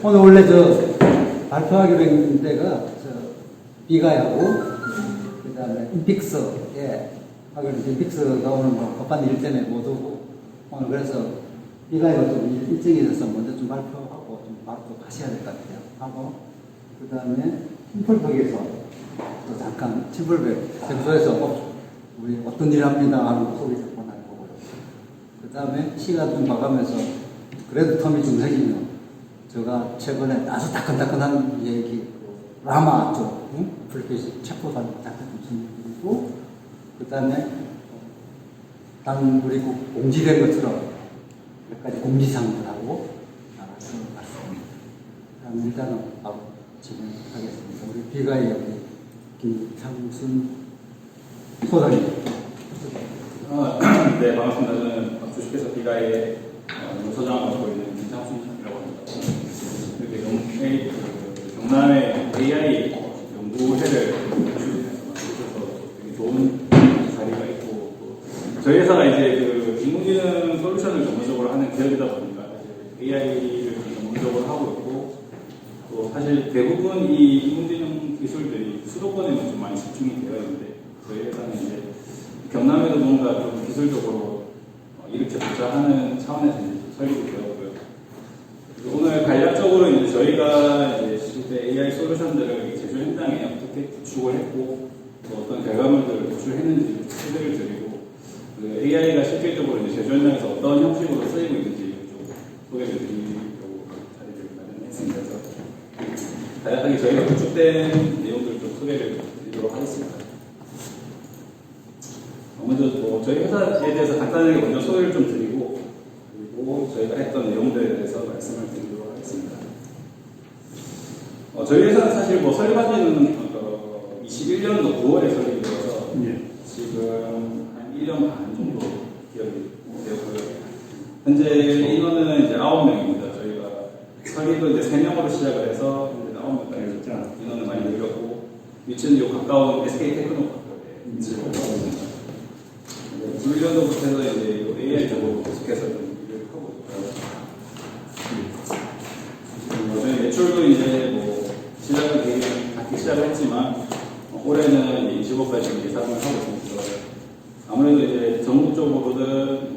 오늘 원래 발표하기로 했는 데가 비가야고, 그 다음에 인픽스, 하기로 인픽스가 오늘 급한 일 때문에 못 오고, 오늘 그래서 비가야가 좀 일정이 있어서 먼저 좀 발표하고, 좀 바로 또 가셔야 될 것 같아요. 하고, 그 다음에 팀플벽에서 또 잠깐 팀플벽 장소에서 우리 어떤 일을 합니다 하는 소개 잠깐 하고, 그 다음에 시간 좀 봐가면서 그래도 텀이 좀 생기면 제가 최근에 아주 따끈따끈한 얘기, 라마 쪽, 불빛 체포단 잠깐 좀 드리고, 그 다음에 우리 공지된 것처럼 몇 가지 공지사항들하고 나가서 왔습니다. 그럼 일단은 바로 진행하겠습니다. 우리 비가의 여기 김창순 소장님. 네, 반갑습니다. 저는 주식회사 비가의 소장을 맡고 있는 김창순이라고 합니다. 이렇게 경남의 AI 연구회를 주셔서 되게 좋은 자리가 있고, 저희 회사가 이제 인공지능 솔루션을 전문적으로 하는 기업이다 보니까 AI를 전문적으로 하고 있고, 또 사실 대부분 이 인공지능 기술들이 수도권에는 좀 많이 집중이 되어 있는데, 저희 회사는 이제 경남에도 뭔가 좀 기술적으로 이렇게 투자하는 차원에서 이제 설립이 되었고요. 오늘 간략적으로 이제 저희가 이제 실제 AI 솔루션들을 제조 현장에 어떻게 구축을 했고, 또 어떤 결과물들을 도출했는지 소개를 드리고, AI가 실질적으로 이제 제조 현장에서 어떤 형식으로 쓰이고 있는지 좀 소개를 드리려고 자리를 마련했습니다. 그래서 간략하게 저희가 구축된 내용들을 좀 소개를 드리도록 하겠습니다. 먼저 저희 회사에 대해서 간단하게 먼저 소개를 좀 드리고, 그리고 저희가 했던 내용들에 대해서 말씀을 드리도록 하겠습니다. 저희 회사는 사실 설립한 지는 21년도 9월에 설립이 되어서 지금 한 1년 반 정도 기업이 되었고요. 현재 인원은 이제 9명입니다. 저희가 설립은 이제 3명으로 시작을 해서 현재 9명까지 인원을 많이 늘렸고, 위치는 요 가까운 SK 테크노파크에 위치를 하고 있습니다. 21년도부터 해서 이제 AI 쪽으로 계속해서 일을 하고 있고요. 저희 매출도 이제 시작은 되게 작게 시작을 했지만, 올해는 이제 20억까지 예상을 하고 있습니다. 아무래도 이제 전국적으로든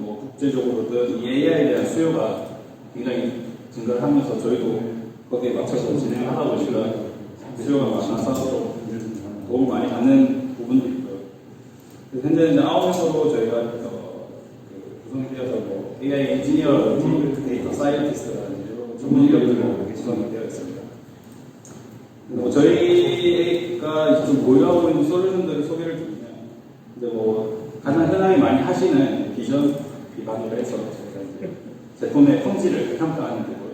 국제적으로든 이 AI에 대한 수요가 굉장히 증가를 하면서 저희도 거기에 맞춰서 진행을 하다 보니까 수요가 많아서 도움을 많이 받는 부분도 있고요. 현재 이제 9명으로 저희가 구성이 되어서 AI 엔지니어라든지 데이터 사이언티스트라든지 전문 인력들로 구성이 되어 있습니다. 저희가 지금 보유하고 있는 솔루션들을 소개를 드리면, 이제 가장 흔하게 많이 하시는 비전 기반으로 해서 저희가 이제 제품의 품질을 평가하는 거고요.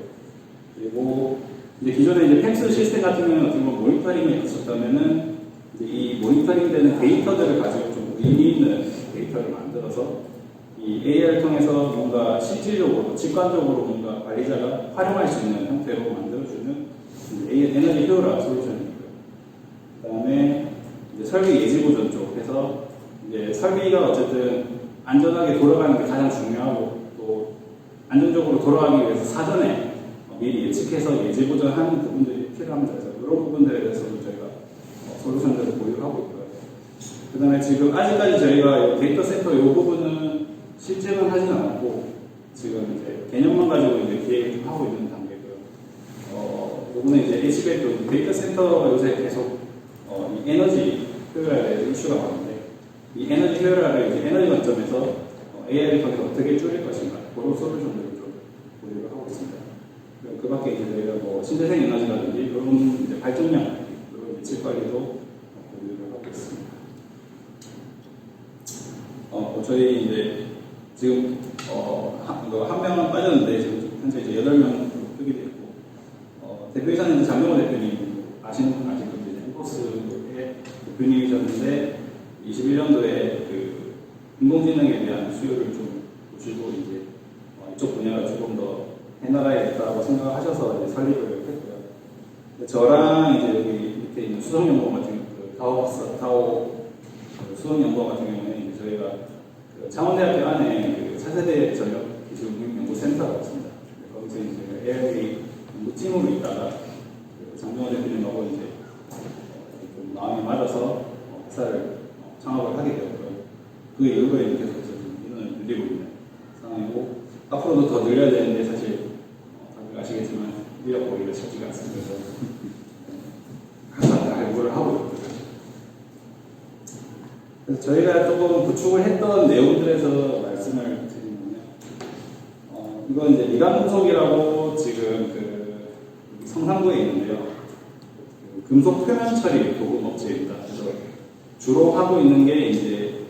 그리고 이제 기존에 이제 펜스 시스템 같은 경우는 어떻게 보면 모니터링이 있었다면은, 이제 이 모니터링 되는 데이터들을 가지고 좀 의미 있는 데이터를 만들어서 이 AI를 통해서 뭔가 실질적으로, 직관적으로 뭔가 관리자가 활용할 수 있는 형태로 만들어주는 에너지 효율화 솔루션이고요. 그 다음에 이제 설비 예지 보존 쪽에서 이제 설비가 어쨌든 안전하게 돌아가는 게 가장 중요하고, 또 안정적으로 돌아가기 위해서 사전에 미리 예측해서 예지 보존하는 부분들이 필요합니다. 그래서 이런 부분들에 대해서도 저희가 솔루션들을 보유하고 있고요. 그 다음에 지금 아직까지 저희가 데이터 센터 이 부분은 실증은 하진 않았고, 지금 이제 개념만 가지고 이제 기획을 하고 있는 단계고요. 이번에 이제 HBL 데이터 센터가 요새 계속 이 에너지 효율화에 대해서 이슈가 많은데, 이 에너지 효율화를 이제 에너지 관점에서 AI를 통해서 어떻게 줄일 것인가, 그런 솔루션들을 좀 보유를 하고 있습니다. 그 밖에 이제 저희가 신재생 에너지라든지 그런 이제 발전량, 그런 예측 관리도 보유를 하고 있습니다. 저희 이제 지금 한 명은 빠졌는데 지금 현재 이제 8명 뜨게 되고, 대표이사는 이제 장명호 대표님 아시는 분 아실 건데, 햄버스의 대표님이셨는데 21년도에 그 인공지능에 대한 수요를 좀 보시고 이제 이쪽 분야를 조금 더 해나가야겠다고 생각하셔서 이제 설립을 했고요. 저랑 이제 여기 밑에 있는 수석연구원 같은 다오 수석연구원 같은 경우에는 이제 저희가 창원대학교 안에 차세대 전력 기술 연구센터가 있습니다. 거기서 이제 AI 연구팀을 꿈을 있다가 장동원 대표님하고 이제 좀 마음이 맞아서 회사를 창업을 하게 되었고요. 그 이후에 계속해서 인원을 늘리고 있는 상황이고 앞으로도 더 늘려야 되는데 사실 다들 아시겠지만 인력 보기가 쉽지가 않습니다. 그래서 항상 갈구를 하고 있고요. 그래서 저희가 조금 구축을 했던 내용들에서 말씀을 드리면요. 이건 이제 미관금속이라고 지금 성산구에 있는데요. 금속 표면 처리 도금 업체입니다. 그래서 주로 하고 있는 게 이제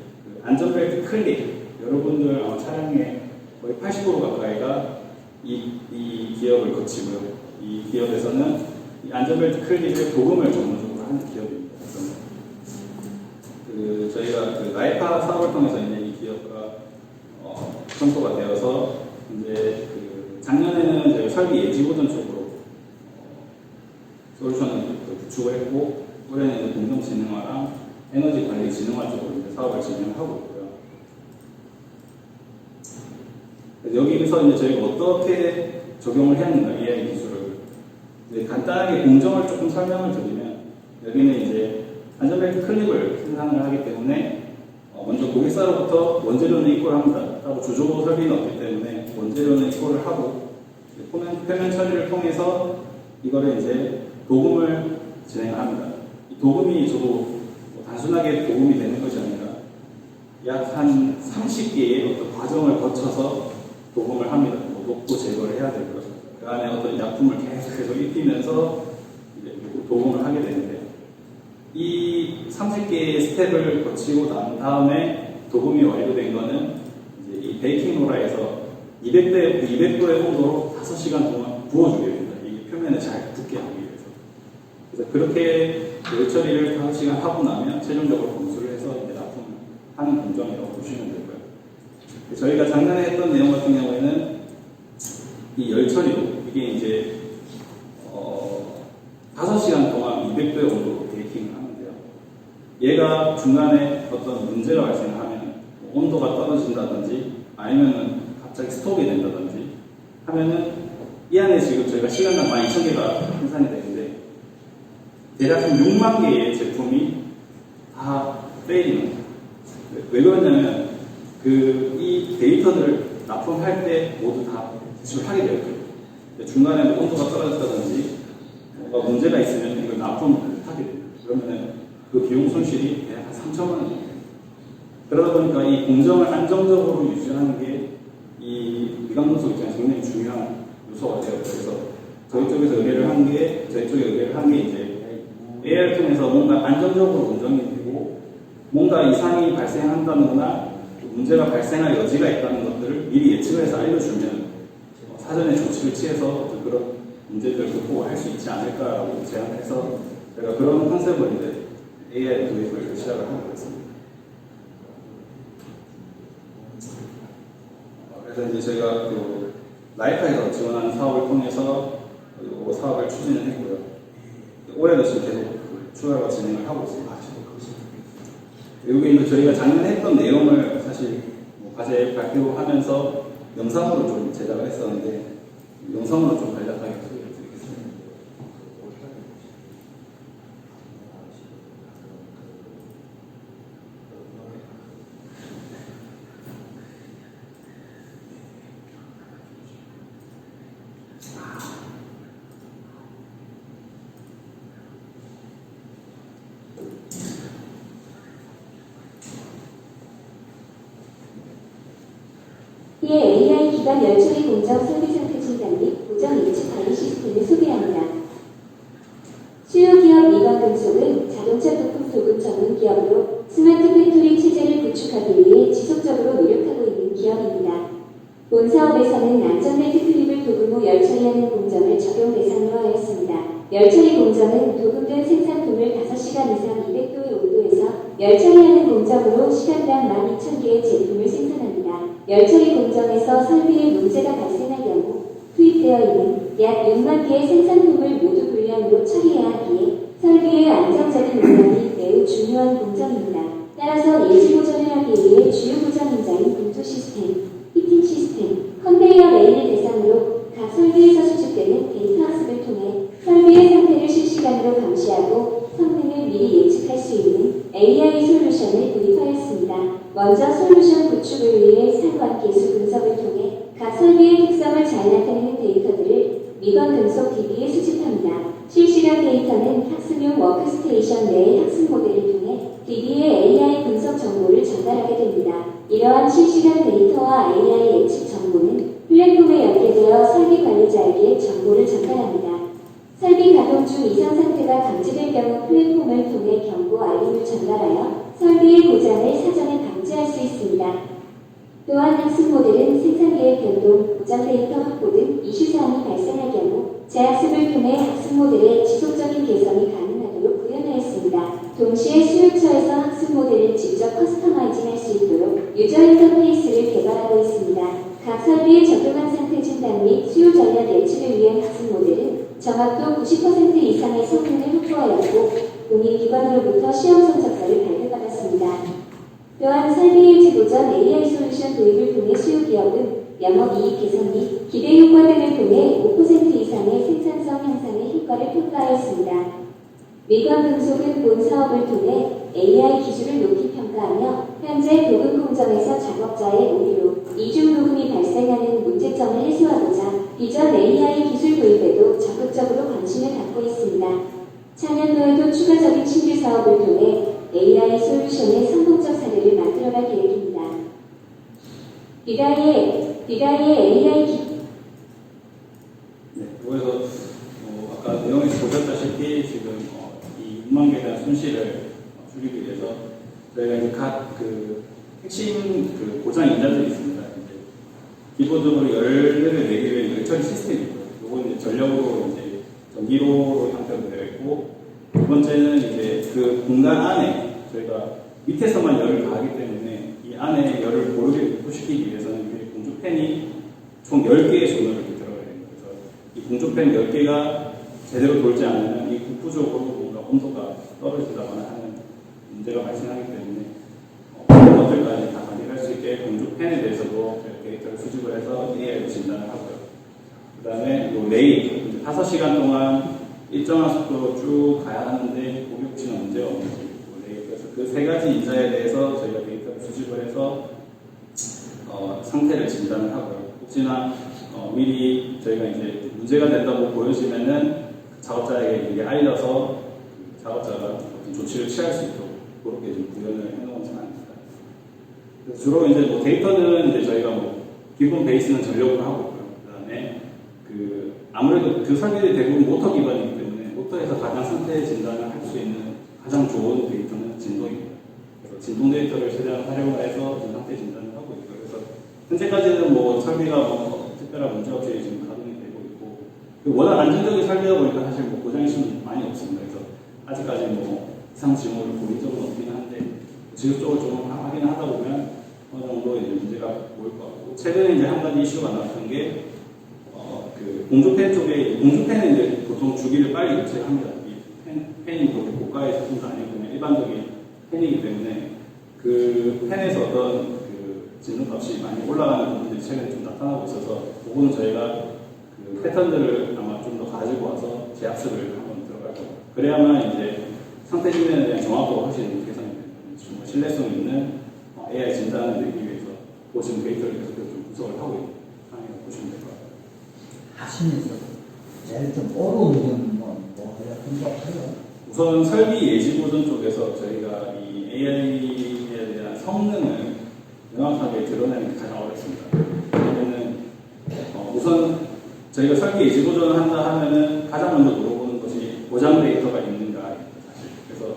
안전벨트 클립. 여러분들 아마 차량의 거의 80% 가까이가 이 기업을 거치고요. 이 기업에서는 이 안전벨트 클립의 도금을 전문적으로 하는 기업입니다. 그래서 저희가 라이파 사업을 통해서 이제 이 기업과 청소가 되어서 이제 작년에는 저희 설비 예지보전 쪽으로 솔루션을 구축을 했고 올해는 공정진흥화랑 에너지관리진흥화 쪽으로 이제 사업을 진행하고 있고요. 여기서 이제 저희가 어떻게 적용을 해야 하는가 AI 기술을 이제 간단하게 공정을 조금 설명을 드리면 여기는 이제 안전벨트 클립을 생산을 하기 때문에 먼저 고객사로부터 원재료는 입고를 합니다. 따로 주조 설비는 없기 때문에 원재료는 입고를 하고 표면 처리를 통해서 이거를 이제 도금을 진행합니다. 이 도금이 저도 단순하게 도금이 되는 것이 아니라 약 한 30개의 어떤 과정을 거쳐서 도금을 합니다. 녹고 제거를 해야 되고요. 그 안에 어떤 약품을 계속 입히면서 이제 도금을 하게 되는데 이 30개의 스텝을 거치고 난 다음에 도금이 완료된 거는 이제 이 베이킹로라에서 200도의 온도로 5시간 동안 구워주게 됩니다. 이 표면에 잘 붙게 하기 위해서. 그래서 그렇게 열 처리를 5시간 하고 나면 최종적으로 검수를 해서 이제 납품을 하는 공정이라고 보시면 되고요. 저희가 작년에 했던 내용 같은 경우에는 이 열 처리로 이게 이제 5시간 동안 200도의 온도로 베이킹을 하는데요. 얘가 중간에 어떤 문제가 발생하면 온도가 떨어진다든지 아니면은 갑자기 스톱이 된다든지 하면은 이 안에 지금 저희가 시간당 12,000개가 생산이 되는데 대략 한 6만 개의 제품이 다 페일이 납니다. 왜 그러냐면 이 데이터들을 납품할 때 모두 다 제출하게 되어 있고요. 중간에 뭐 온도가 떨어졌다든지 뭔가 문제가 있으면 이걸 납품을 하게 됩니다. 그러면은 그 비용 손실이 대략 한 3천만 원 정도 됩니다. 그러다 보니까 이 공정을 안정적으로 유지하는 게 이 미관금속 입장에서 굉장히 중요한 요소가 돼요. 그래서 저희 쪽에서 의뢰를 한 게 이제 AI를 통해서 뭔가 안정적으로 운영이 되고 뭔가 이상이 발생한다거나 문제가 발생할 여지가 있다는 것들을 미리 예측을 해서 알려주면 사전에 조치를 취해서 그런 문제들을 극복을 할 수 있지 않을까라고 제안을 해서 제가 그런 컨셉으로 이제 AI 도입을 시작을 하고 있습니다. 그래서 이제 저희가 라이파에서 지원하는 사업을 통해서 이 사업을 추진을 했고요. 올해도 지금 계속 추가가 진행을 하고 있습니다. 여기 이제 저희가 작년에 했던 내용을 사실 과제 발표하면서 영상으로 좀 제작을 했었는데 영상으로 좀 간략하게 소개를 드리겠습니다. 이에 AI 기반 열처리 공정 설비 상태 진단 및 보정 예측 관리 시스템을 소개합니다. 주요 기업 미관금속은 자동차 부품 도금 전문 기업으로 스마트 팩토리 체제를 구축하기 위해 지속적으로 노력하고 있는 기업입니다. 본 사업에서는 안전벨트 클립을 도금 후 열처리하는 공정을 적용 대상으로 하였습니다. 열처리 공정은 도금된 생산품을 5시간 이상 200도의 온도에서 열처리하는 공정으로 시간당 12,000개의 제품을 생산합니다. 열처리 공정에서 설비에 문제가 발생할 경우 투입되어 있는 약 6만 개의 생산품을 모두 불량으로 처리해야 하기에 설비의 안정적인 운영이 매우 중요한 공정입니다. 따라서 예지 보전을 하기 위해 주요 보전 현장인 분조 시스템, 히팅 시스템, 컨베이어 레일을 대상으로 각 설비에서 수집되는 데이터 학습을 통해 설비의 특성을 잘 나타내는 데이터들을 미건 금속 DB에 수집합니다. 실시간 데이터는 학습용 워크스테이션 내의 학습 모델을 통해 DB의 AI 분석 정보를 전달하게 됩니다. 이러한 실시간 데이터와 AI 예측 정보는 플랫폼에 연계되어 설비 관리자에게 정보를 전달합니다. 설비 가동 중 이상 상태가 감지될 경우 플랫폼을 통해 경고 알림을 전달하여 설비의 고장을 사전에 방지할 수 있습니다. 또한 학습 모델은 생산계획 변동, 고장 데이터 확보 등 이슈사항이 발생할 경우 재학습을 통해 학습 모델의 지속적인 개선이 가능하도록 구현하였습니다. 동시에 수요처에서 학습 모델을 직접 커스터마이징할 수 있도록 유저 인터페이스를 개발하고 있습니다. 각 설비에 적용한 상태 진단 및 수요 전략 예측을 위한 학습 모델은 정확도 90% 이상의 성능을 확보하였고 공인기관으로부터 시험 성적서를 발표받았습니다. 또한 설비 일지 보전 AI 솔루션 도입을 통해 수요 기업은 영업이익 개선 및 기대 효과 등을 통해 5% 이상의 생산성 향상의 효과를 평가하였습니다. 미관 금속은 본 사업을 통해 AI 기술을 높이 평가하며 현재 도금 공정에서 작업자의 오류로 이중 도금이 발생하는 문제점을 해소하고자 비전 AI 기술 도입에도 적극적으로 관심을 갖고 있습니다. 차년도에도 추가적인 신규 사업을 통해 AI 솔루션의 성공적 사례를 만들어갈 계획입니다. 비가이의 AI 네, 그래서 아까 내용에서 보셨다시피 지금 이 6만 개에 대한 손실을 줄이기 위해서 저희가 이제 각 그 핵심 그 고장 인자들이 있습니다. 이제 기본적으로 열을 내기 위해 열 처리 시스템이 있고요. 이건 이제 전력으로 이제 전기로 형태로 되어 있고, 두 번째는 이제 그 공간 안에 저희가 밑에서만 열을 가하기 때문에 이 안에 열을 고르게 분포시키기 위해서는 이 공조팬이 총 10개의 존을 이렇게 들어가야 됩니다. 그래서 이 공조팬 10개가 제대로 돌지 않으면 이 국부적으로 뭔가 온도가 떨어지다거나 하는 문제가 발생하기 때문에 그런 것들까지 다 관리할 수 있게 공조팬에 대해서도 데이터를 수집을 해서 AI로 진단을 하고요. 그 다음에 요 레일, 5시간 동안 일정한 속도로 쭉 가야 하는데 고기 혹시나 문제가 없는지, 그래서 그 세 가지 인자에 대해서 저희가 데이터를 수집을 해서 상태를 진단을 하고요. 혹시나 미리 저희가 이제 문제가 된다고 보여지면은 작업자에게 이게 알려서 작업자가 어떤 조치를 취할 수 있도록 그렇게 좀 구현을 해놓은 상황입니다. 주로 이제 뭐 데이터는 이제 저희가 뭐 기본 베이스는 전력으로 하고 있고요. 그다음에 아무래도 그 설비들이 대부분 모터 기반이기 때문에 모터에서 가장 상태 진단을 할 수 있는 가장 좋은 데이터는 진동입니다. 그래서 진동 데이터를 최대한 활용을 해서 상태 진단을 하고 있고요. 그래서 현재까지는 뭐 설비가 뭐 특별한 문제 없이 지금 가동이 되고 있고, 워낙 안정적인 설비다 보니까 사실 뭐 고장이 좀 많이 없습니다. 그래서 아직까지 뭐 이상 징후를 보인 적은 없긴 한데 지속적으로 좀 확인을 하다 보면 어느 정도 이제 문제가 보일 것 같고, 최근에 이제 한 가지 이슈가 나왔던 게 그 공조팬 쪽에, 공조팬은 이제 보통 주기를 빨리 교체를 합니다. 이 팬이 그렇게 고가의 제품도 아니고 그냥 일반적인 팬이기 때문에 그 팬에서 어떤 그 진동값이 많이 올라가는 부분들이 최근에 좀 나타나고 있어서, 그거는 저희가 그 패턴들을 아마 좀 더 가지고 와서 재학습을 한번 들어갈 거고, 그래야만 이제 상태 진단에 대한 정확도가 훨씬 개선이 됩니다. 정말 신뢰성 있는 AI 진단을 내기 위해서 지금 데이터를 계속 좀 분석을 하고 있는 상황이라고 보시면 될 것 같아요. 하시면서 제일 좀 어려운 점은 뭐가 생각해요? 우선 설비 예지 보전 쪽에서 저희가 이 AI에 대한 성능을 명확하게 드러내는 게 가장 어렵습니다. 왜냐면은 우선 저희가 설비 예지 보전을 한다 하면은 가장 먼저 물어보는 것이 고장 데이터가 있는가, 사실. 그래서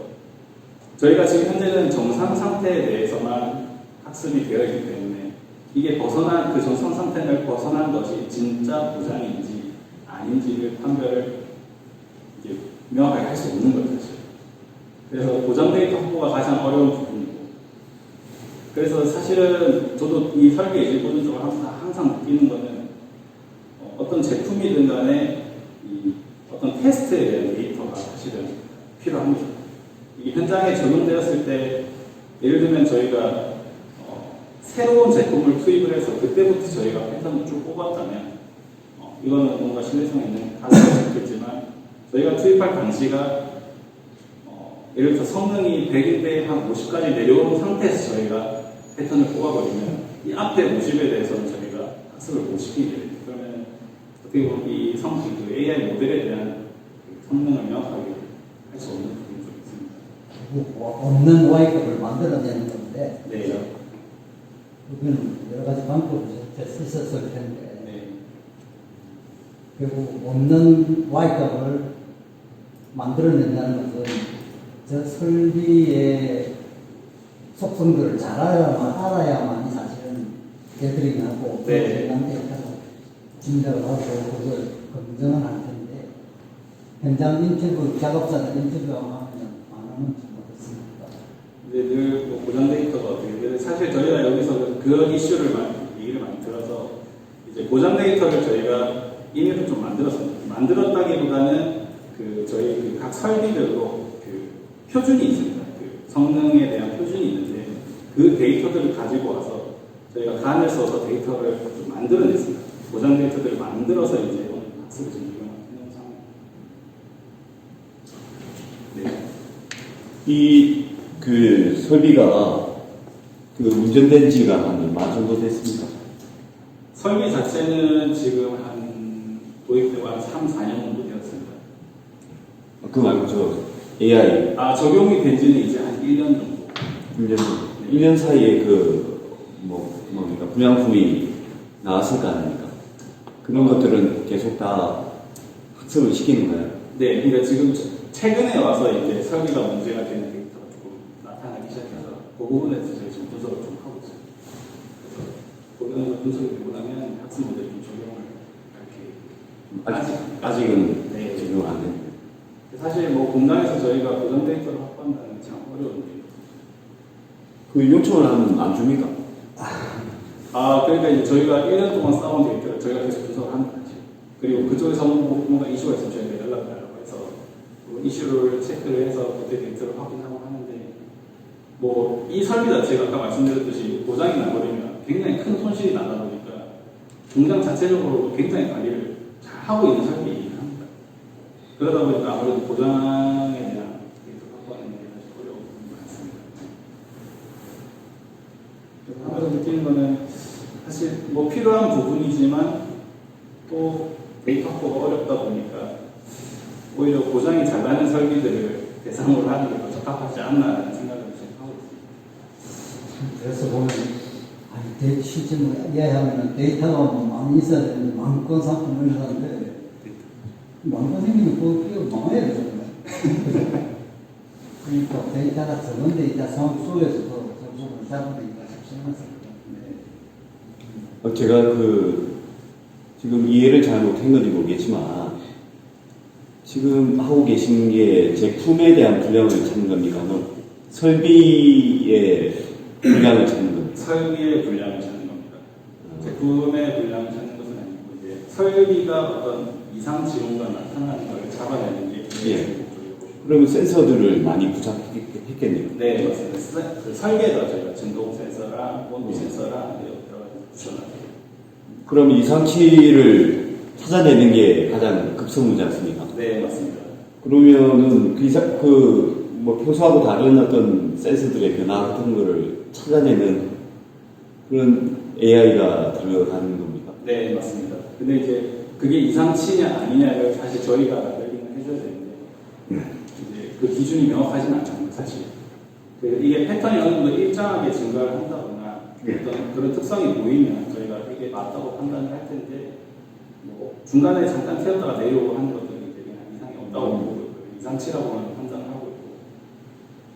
저희가 지금 현재는 정상 상태에 대해서만 학습이 되어 있기 때문에 이게 벗어난, 그 정상 상태를 벗어난 것이 진짜 고장인지 아닌지를 판별을 이제 명확하게 할 수 없는 거죠, 사실. 그래서 고장 데이터 확보가 가장 어려운 부분이고, 그래서 사실은 저도 이 설비 예지 보전 쪽을 항상 느끼는 거는 어떤 제품이든 간에 이 어떤 테스트에 대한 데이터가 사실은 필요합니다. 이 현장에 적용되었을 때, 예를 들면 저희가 새로운 제품을 투입을 해서 그때부터 저희가 패턴을 쭉 뽑았다면 이거는 뭔가 신뢰성 있는 가능성이 있겠지만, 저희가 투입할 당시가 예를 들어 성능이 100인데 한 50까지 내려온 상태에서 저희가 패턴을 뽑아버리면 이 앞에 50에 대해서는 저희가 학습을 못 시키게 됩니다. 어떻게 보면 이 그 AI 모델에 대한 그 성능을 명확하게 할 수 없는 부분이 좀 있습니다. 없는 Y값을 만들어내는 건데, 네. 그거는 여러 가지 방법이 있었을 텐데, 네. 결국 없는 Y값을 만들어낸다는 것은 저 설비의 속성들을 잘 알아야만이 사실은 개드링하고 네. 데이터를 짐작을 하고 그걸 검증을 할 텐데, 현장 인터뷰, 작업자들 인터뷰하면 안 하면 좀 어떻습니까? 이제 늘뭐 고장 데이터가 어떻게 되는데 사실 저희가 여기서 그 이슈를 얘기를 많이 들어서 이제 고장 데이터를 저희가 이미를 좀 만들었다기보다는 그 저희 그 각 설비별로 그 표준이 있습니다. 그 성능에 대한 표준이 있는데 그 데이터들을 가지고 와서 저희가 간을 써서 데이터를 좀 만들어냈습니다. 고장 데이터들을 만들어서 이제 오늘 학습을 좀 이용하는 상황입니다. 네. 이 그 설비가 그 운전된 지가 한 얼마 정도 됐습니까? 설비 자체는 지금 한 도입되고 한 3, 4년 정도 되었습니다. 그 말고 저 AI 적용이 된 지는 이제 한 1년 정도. 1년, 1년 사이에 뭡니까 분양품이 나왔을 거 아닙니까? 그런 것들은 계속 다 학습을 시키는 거예요. 네, 그러니까 지금 최근에 와서 이제 설비가 문제가 되는 데이터가 조금 나타나기 시작해서 그 부분에 대해서 저희 지금 분석을 좀 하고 있어요. 그래서 거기는 분석이 되고 나면 학습 모델 좀 적용을 이렇게 아직은 네. 적용 안 됩니다. 사실 뭐 공장에서 저희가 고정 데이터를 확보한다는 게 참 어려운 일이에요. 그 요청을 하면 안 줍니까? 그러니까 이제 저희가 1년 동안 쌓아온 데이터를 저희가 계속 분석을 하는 거죠. 그리고 그쪽에서 뭔가 이슈가 있으면 저희가 연락을 하라고 해서 그 이슈를 체크를 해서 그때 데이터를 확인하고 하는데 뭐 이 설비 자체가 아까 말씀드렸듯이 고장이 나버리면 굉장히 큰 손실이 나다 보니까 공장 자체적으로 굉장히 관리를 잘 하고 있는 설비이긴 합니다. 그러다 보니까 아무래도 고장에 대한 데이터 확보하는 게 사실 어려운 부분이 많습니다. 하나로 느끼는 거는 사실 뭐 필요한 부분이지만 또 데이터 확보가 어렵다 보니까 오히려 고장이 잘 나는 설비들을 대상으로 하는 게 더 적합하지 않나라는 생각을 지금 하고 있습니다. 그래서 보면, 실제 이해하면 데이터가 많이 있어야 되는데, 망건 상품을 하는데, 망건 생기면 그거 망해야 되잖아요. 그러니까 데이터가 적은 데이터 상황 속에서도 점수를 잡으니까 적성했을 것 같은데. 제가 지금 이해를 잘 못한 건지 모르겠지만 지금 하고 계신 게 제품에 대한 분량을 찾는 겁니까? 설비의 분량을 찾는 겁니까? 설비의 분량을 찾는 겁니다. 제품의 분량을 찾는 것은 아니고 이제 설비가 어떤 이상 징후가 나타나는 걸 잡아내는 게 예. 그러면 센서들을 많이 부착했겠네요. 네, 맞습니다. 그 설계도 저희가 진동 센서랑 온도 센서랑 여러 가지 붙여놨어요. 그럼 이상치를 찾아내는 게 가장 급선무지 않습니까? 네, 맞습니다. 그러면은 평소하고 다른 어떤 센서들의 변화 같은 거를 찾아내는 그런 AI가 들어가는 겁니까? 네, 맞습니다. 근데 이제 그게 이상치냐 아니냐를 사실 저희가 알리는 해줘야 되는데 이제 그 기준이 명확하지는 않잖아요, 사실. 이게 패턴이 어느 정도 일정하게 증가를 한다거나 어떤 그런 특성이 보이면 저희가 이게 맞다고 판단을 할 텐데 뭐 중간에 잠깐 튀었다가 내려오고 하는 것들이 이제 그냥 이상이 없다고 보고 있고요. 이상치라고는 판단을 하고 있고.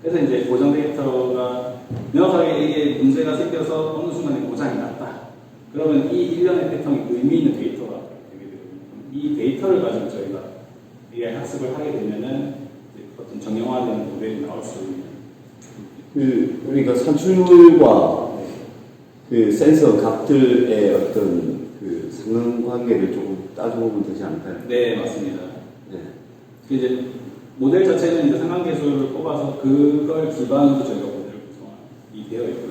그래서 이제 고정 데이터가 명확하게 이게 문제가 생겨서 어느 순간에 고장이 났다. 그러면 이 일련의 패턴이 의미 있는 데이터가 되게 되거든요. 이 데이터를 가지고 저희가 AI 학습을 하게 되면은 어떤 정형화되는 모델이 나올 수 있는. 그러니까 산출과 그 센서 값들의 어떤 그 상관관계를 조금 따져보면 되지 않을까요? 네, 맞습니다. 네. 이제 모델 자체는 이제 상관계수를 뽑아서 그걸 기반으로 저희가 모델을 구성이 되어 있고요.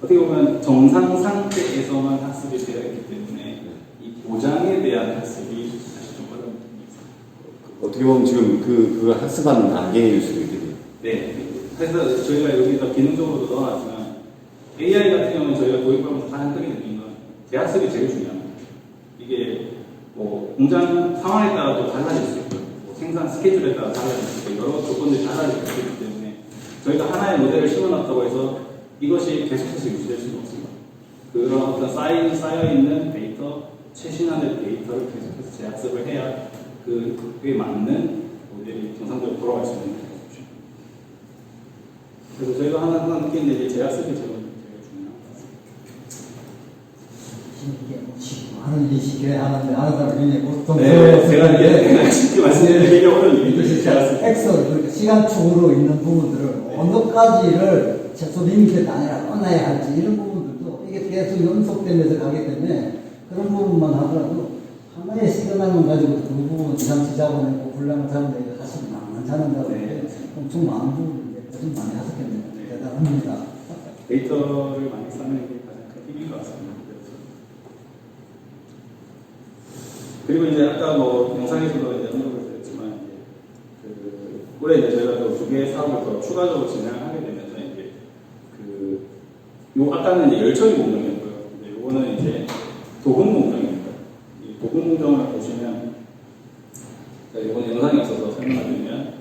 어떻게 보면 정상 상태에서만 학습이 되어 있기 때문에 이 보장에 대한 학습이 사실 좀 어려운 부분이 있습니다. 어떻게 보면 지금 그 학습하는 단계일 수도 있겠네요. 네. 그래서 저희가 여기다 기능적으로도 넣어놨지만 AI 같은 경우는 저희가 도입하면서 가장 크게 느낀 건 재학습이 제일 중요합니다. 이게 공장 상황에 따라 또 달라질 수 있고요. 뭐 생산 스케줄에 따라 달라질 수 있고 여러 조건들이 달라질 수 있기 때문에 저희가 하나의 모델을 심어놨다고 해서 이것이 계속해서 유지될 수는 없습니다. 그런 어떤 쌓여있는 데이터, 최신화된 데이터를 계속해서 재학습을 해야 그에 맞는 모델이 정상적으로 돌아갈 수 있는 거죠. 그래서 저희가 하나 느끼는 게 재학습이 제일 중요한 것 같습니다. 이게 뭐 많은 일이 시켜야 하는데 하나가 굉장히 보통 네, 제가 이게 쉽게 말씀드리기 어려운 일이 재학습. 엑셀 그러니까 시간축으로 있는 부분들을 어느 가지를 최소 리미티드 아니라 꺼내야 할지 이런 부분들도 이게 계속 연속되면서 가기 때문에 그런 부분만 하더라도 하나의 시간만 가지고 그 부분 지상치 잡아내고 분량을 잡아내고 사실 만만찮은다고 엄청 많은 부분인데 좀 많이 하셨겠네요. 대단합니다. 데이터를 많이 쌓는 게 가장 큰 힘인 것 같습니다. 그리고 이제 아까 뭐 영상에서도 이제 언급을 드렸지만 올해 이제 저희가 또 2개의 사업을 더 추가적으로 진행을 하게 되면서 이제 요 아까는 이제 열처리 공정이었고요. 이제 요거는 이제 도금 공정입니다. 이 도금 공정을 보시면 이번에 영상이 없어서 설명드리면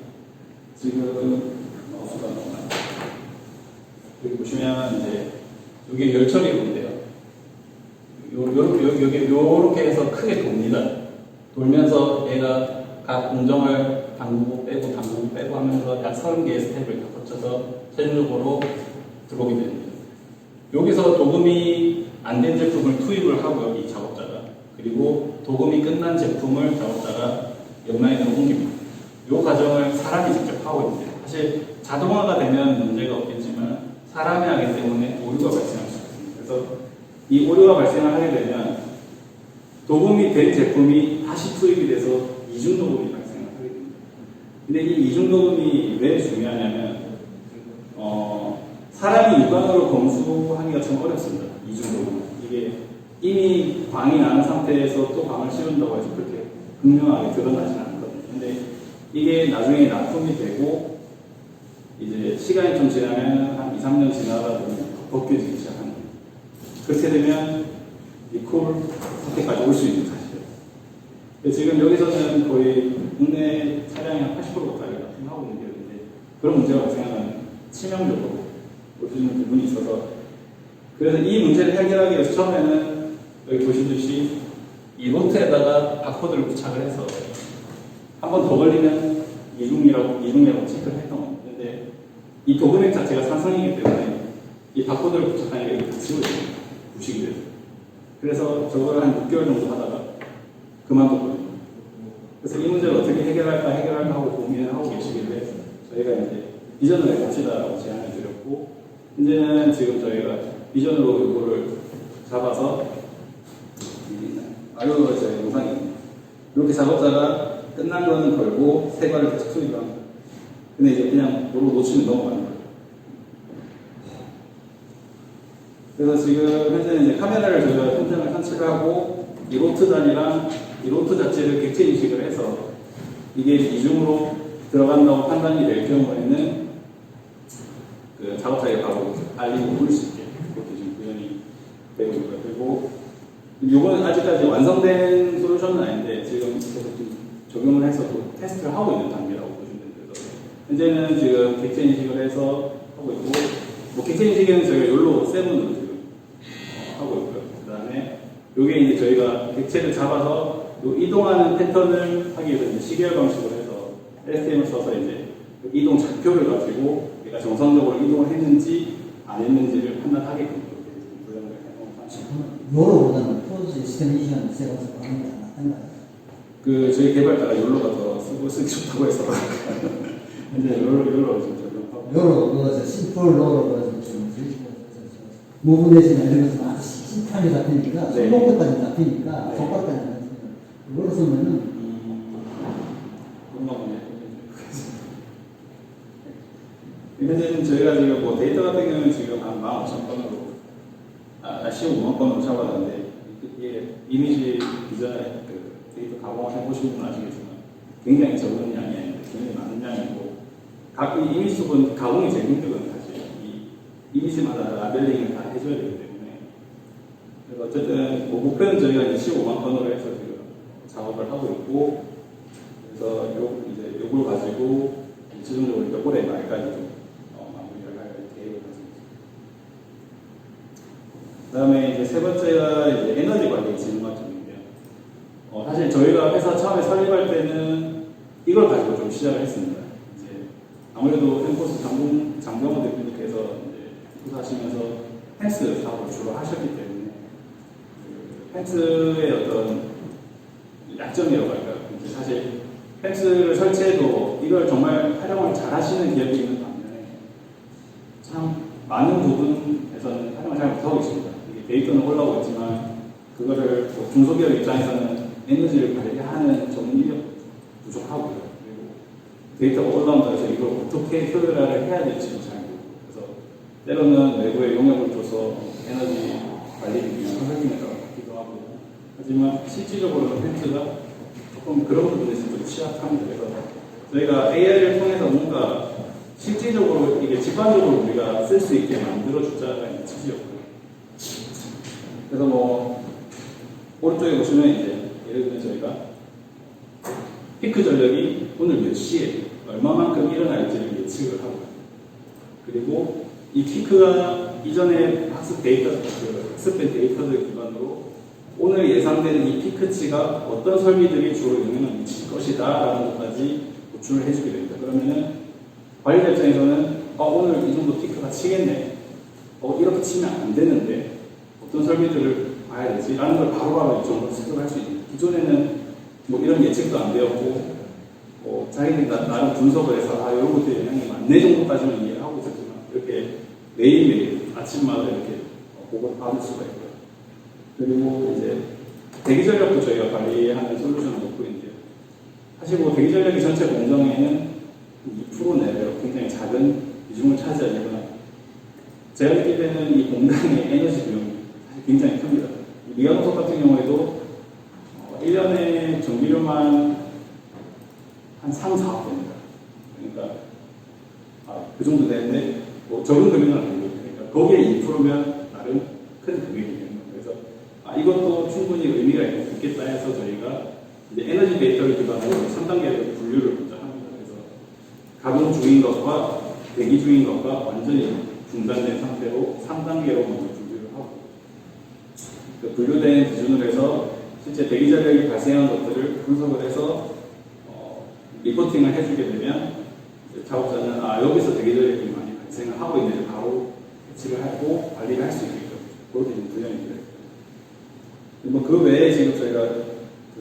지금 수가 나오나요? 여기 보시면 이제 여기 열처리로인데요. 요렇게 해서 크게 돕니다. 돌면서 얘가 각 공정을 당구부 빼고 하면서 약 30개의 스텝을 다 거쳐서 최종적으로 들어오게 됩니다. 여기서 도금이 안 된 제품을 투입을 하고요, 이 작업자가. 그리고 도금이 끝난 제품을 작업자가 옆라인으로 옮깁니다. 이 과정을 사람이 직접 하고 있는데 사실 자동화가 되면 문제가 없겠지만 사람이 하기 때문에 오류가 발생할 수 있습니다. 그래서 이 오류가 발생을 하게 되면 도금이 된 제품이 다시 투입이 돼서 이중 도금이 발생을 하게 됩니다. 근데 이 이중 도금이 왜 중요하냐면 사람이 육안으로 검수하기가 참 어렵습니다. 이중 도금. 이게 이미 광이 나는 상태에서 또 광을 씌운다고 해서 그렇게 극명하게 드러나지는 않거든요. 근데 이게 나중에 납품이 되고 이제 시간이 좀 지나면 한 2, 3년 지나다 보면 벗겨지기 시작합니다. 그렇게 되면 리콜 상태까지 올 수 있는 사실이에요. 지금 여기서는 거의 국내 차량의 한 80% 가까이를 납품하고 있는 게 있는데 그런 문제가 발생하면 치명적으로 올 수 있는 부분이 있어서 그래서 이 문제를 해결하기 위해서 처음에는 여기 보시듯이 이 노트에다가 바코드를 부착을 해서 한 번 더 걸리면 이중이라고 체크를 했던 겁니다. 근데 이 도금액 자체가 산성이기 때문에 이 바코드를 부착하니까 이게 다 지워져요. 부식이 돼요. 그래서 저걸 한 6개월 정도 하다가 그만뒀거든요. 그래서 이 문제를 어떻게 해결할까 하고 고민을 하고 계시길래 저희가 이제 비전을 해봅시다라고 제안을 드렸고 이제는 지금 저희가 비전으로 이거를 잡아서 제 영상이 이렇게 작업자가 끝난 거는 걸고 새 거를 다시 투입을 합니다. 근데 이제 그냥 도로 놓치면 넘어가는 거예요. 그래서 지금 현재는 이제 카메라를 저희가 현장을 설치를 하고 이 로트단이랑 이 로트 자체를 객체 인식을 해서 이게 이중으로 들어간다고 판단이 될 경우에는 그 작업자에게 바로 알리고 올릴 수 있게 그렇게 지금 구현이 되고 있고요. 그리고 이거는 아직까지 완성된 솔루션은 아닌데 지금 계속 좀 적용을 해서 또 테스트를 하고 있는 단계라고 보시면 됩니다. 현재는 지금 객체 인식을 해서 하고 있고 뭐 객체 인식에는 저희가 욜로 7으로 지금 하고 있고요. 그 다음에 요게 이제 저희가 객체를 잡아서 요 이동하는 패턴을 하기 위해서 이제 시계열 방식으로 해서 STM을 써서 이제 그 이동 좌표를 가지고 얘가 정상적으로 이동을 했는지 안 했는지를 판단하게끔 구현을 해놓은 방식입니다. 요로보다는 포즈 시스템 이전 세가서 하는 게 낫던가요? 그 저희 개발자가 욜로가 더 쓰기 좋다고 해서 근데 욜로 좀 적용하고 요로 그 심플 로로 무브넷이나 이런 것은 아주 심플하게 잡히니까 네. 손목까지 잡히니까 네. 손가락까지 안 잡히니까 요로 쓰면은 현재는 저희가 지금 뭐 데이터 같은 경우는 지금 한 15,000건으로 15만 건으로 잡아놨는데 이게 이미지 디자인 그 데이터 가공을 해보신 분은 아시겠지만 굉장히 적은 양이 아닌데 굉장히 많은 양이고 각 이 이미지 쪽은 가공이 제일 힘들거든요. 사실 이 이미지마다 라벨링을 다 해줘야 되기 때문에 그래서 어쨌든 뭐 목표는 저희가 이제 15만 건으로 해서 지금 작업을 하고 있고, 그래서 이제 요걸 가지고 최종적으로 이제 올해 말까지 좀 마무리를 할 계획을 가지고 있습니다. 그다음에 이제 세 번째가 이제 에너지 관리 질문점인데요. 사실 저희가 회사 처음에 설립할 때는 이걸 가지고 좀 시작을 했습니다. 이제 아무래도 엠포스 장병호 대표님께서 이제 투자하시면서 펜스 사업을 주로 하셨기 때문에 펜스의 어떤 약점이라고 할까요? 이제 사실 펜스를 설치해도 이걸 정말 활용을 잘 하시는 기업이 있는 반면에 참 많은 부분에서는 활용을 잘 못하고 있습니다. 이게 데이터는 올라오고 있지만 그거를 뭐 중소기업 입장에서는 에너지를 관리하는 전문 인력 부족하고요. 그리고 데이터가 올라온다 해서 이걸 어떻게 효율화를 해야 될지도 잘 모르고, 그래서 때로는 외부에 용역을 줘서 에너지 관리를 위한 선생님에서 받기도 하고, 하지만 실질적으로는 펜스가 조금 그런 부분에서 좀 취약합니다. 그래서 저희가 AI를 통해서 뭔가 실질적으로 이게 직관적으로 우리가 쓸 수 있게 만들어주자가 취지였고요. 그래서 뭐 오른쪽에 보시면 이제 예를 들면 저희가 피크 전력이 오늘 몇 시에 얼마만큼 일어날지를 예측을 하고, 그리고 이 피크가 이전에 학습된 데이터들 기반으로 오늘 예상되는 이 피크치가 어떤 설비들이 주로 영향을 미칠 것이다 라는 것까지 노출을 해주게 됩니다. 그러면은 관리자 입장에서는 오늘 이 정도 피크가 치겠네, 이렇게 치면 안 되는데 어떤 설비들을 봐야 되지 라는 걸 바로바로 이 정도 생각할 수 있는, 기존에는 뭐 이런 예측도 안 되었고 자기들이 나름 분석을 해서 이런 것들이 영향이 많네 정도까지만 이해를 하고 있었지만 이렇게 매일매일 아침마다 이렇게 보고를 받을 수가 있고요. 그리고 이제 대기 전력도 저희가 관리하는 솔루션을 놓고 있는데요. 사실 뭐 대기 전력이 전체 공정에는 2% 내외로 굉장히 작은 비중을 차지하지만 제가 느낄 때는 이 공장의 에너지 비용이 굉장히 큽니다. 미가노석 같은 경우에도 1년에 전기료만 한 3, 4억 됩니다. 그러니까 그 정도 되는데 뭐 적은 금액은 아니고, 그러니까 거기에 2%면 나름 큰 금액이에요. 그래서 이것도 충분히 의미가 있겠다 해서 저희가 이제 에너지 데이터를 기반으로 3단계로 분류를 먼저 합니다. 그래서 가동 중인 것과 대기 중인 것과 완전히 중단된 상태로 3단계로 먼저 분류를 하고, 그 분류된 기준으로 해서 실제 대기 전력이 발생한 것들을 분석을 해서 리포팅을 해주게 되면 작업자는 여기서 대기 전력이 많이 발생을 하고 있는데 바로 배치를 하고 관리를 할 수 있게끔 그렇게 분양이 되어 있고요. 그 외에 지금 저희가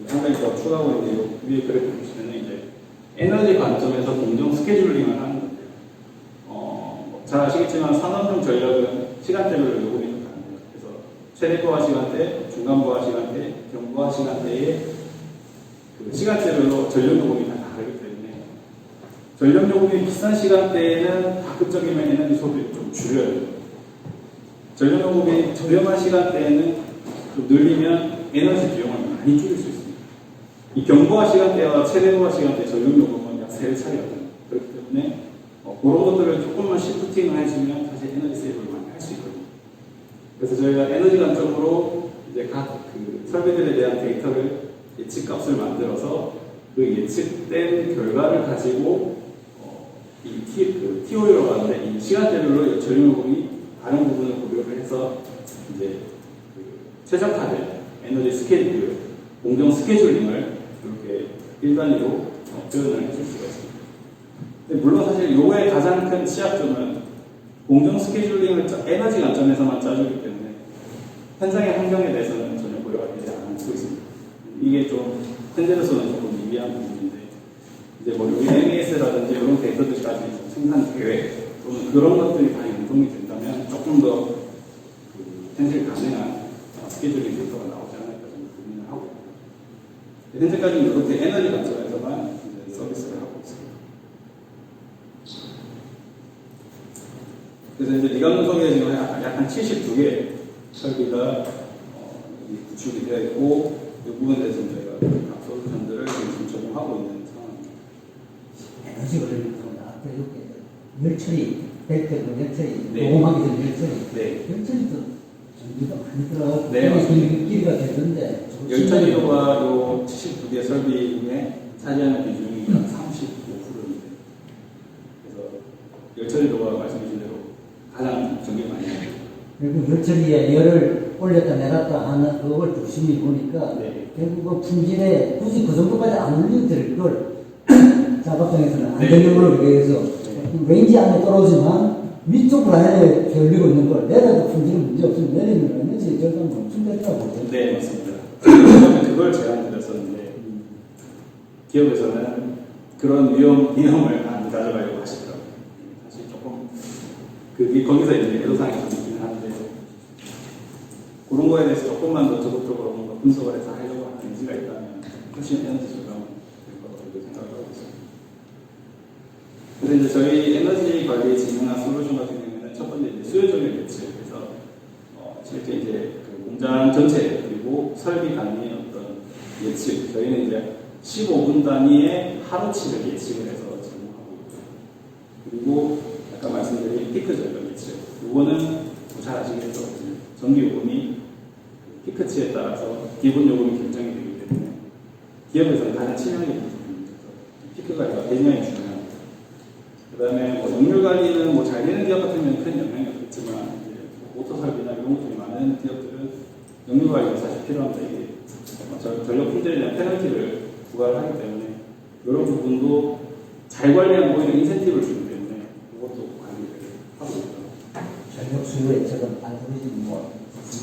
한 가지 더 추가하고 있는데 위에 그래프 보시면 이제 에너지 관점에서 공정 스케줄링을 하는 건데요. 잘 아시겠지만 산업용 전력은 시간대별로 요금이 좀 다릅니다. 그래서 최대 부하 시간대, 중간 부하 시간대, 경부하 시간대에 그 시간대별로 전력 요금이 다 다르기 때문에 전력 요금이 비싼 시간대에는 가급적이면 에너지 소비를 좀 줄여야 돼요. 전력 요금이 저렴한 시간대에는 좀 늘리면 에너지 비용을 많이 줄일 수 있습니다. 이 경부하 시간대와 최대 부하 시간대 전력 요금은 약 3배 차이거든요. 그렇기 때문에 그런 것들을 조금만 시프팅을 해주면 사실 에너지 세이브를 많이 할 수 있거든요. 그래서 저희가 에너지 관점으로 이제 각 그 설비들에 대한 데이터를 예측값을 만들어서 그 예측된 결과를 가지고 이 TOU라고 하는데 이 시간대별로 전력요금이 다른 부분을 고려를 해서 이제 그 최적화된 에너지 스케줄, 공정 스케줄링을 이렇게 일단위로 표현을 해줄 수가 있습니다. 물론 사실 요거의 가장 큰 취약점은 공정 스케줄링을 에너지 관점에서만 짜주기 때문에 현장의 환경에 대해서는 전혀 고려가 되지 않고 있습니다. 이게 좀 현재로서는 조금 미비한 부분인데 이제 뭐 MES라든지 이런 데이터들까지 생산 계획 또는 그런 것들이 다 연동이 된다면 조금 더 현실 가능한 스케줄링 데이터가 나오지 않을까 좀 고민을 하고 있습니다. 현재까지는 이렇게 에너지 관점에서만 서비스를 하고 있습니다. 그래서 이제 미관노석에 지금 약 한 72개 설비가 구축이 되어 있고 이 부분에 대해서 저희가 각 솔루션들을 지금 적용하고 있는 상황입니다. 에너지 관련해서 나한테 이렇게 열처리, 벨트로 열처리, 네. 보험하기 전 열처리. 네. 열처리도 전기가 많이 들어가고 네, 맞습니다. 길이가 되던데 열처리도가 요 72개 설비 중에 차지하는 비중이 약 35%인데, 그래서 열처리도가 말씀하신 대로 가장 전기를 많이 나요. 그리고 열처리에 열을 올렸다 내렸다 하는 그걸 조심히 보니까 네. 결국 그 품질에 굳이 그 정도까지 안 올려도 될걸 작업장에서는 안 네. 되는 걸로 위해서 네. 왠지 안에 떨어지만 위쪽 라인에 걸리고 있는 걸 내려도 품질은 문제 없으면 내리면 에너지 절감은 엄청 되더라고요. 네, 맞습니다. 처음에 그걸 제안드렸었는데, 기업에서는 그런 위험을 안 가져가려고 하시더라고요. 사실 조금, 거기서 이제 애로사항이 좀 있긴 한데, 그런 거에 대해서 조금만 더 적극적으로 뭔가 분석을 해서 하려고 하는 의지가 있다면, 훨씬 에너지 절감이 될 거라고 생각을 하고 있습니다. 그래서 이제 저희 에너지 관리 진흥한 솔루션 같은 경우에는 첫 번째 이제 수요적인 예측, 그래서 실제 이제 그 공장 전체 그리고 설비 단위의 어떤 예측, 저희는 이제 15분 단위의 하루치를 예측을 해서 제공하고 있고요. 그리고 아까 말씀드린 피크 절감 예측, 이거는 잘 아시겠죠? 전기 요금이 피크치에 따라서 기본 요금이 결정이 되기 때문에 기업에서는 가장 치명적인 부분입니다. 피크 관리가 굉장히 중요합니다. 그 다음에 용률 관리는 잘 되는 기업 같으면 큰 영향이 없겠지만, 오토 설비나 이런 것들이 많은 기업들은 용률 관리가 사실 필요합니다. 이게 전력 품질에 대한 페널티를 부과를 하기 때문에 이런 부분도 잘 관리하면 오히려 인센티브를 주기 때문에 그것도 관리를 하고 있고요. 전력 수요 예측은 알고리즘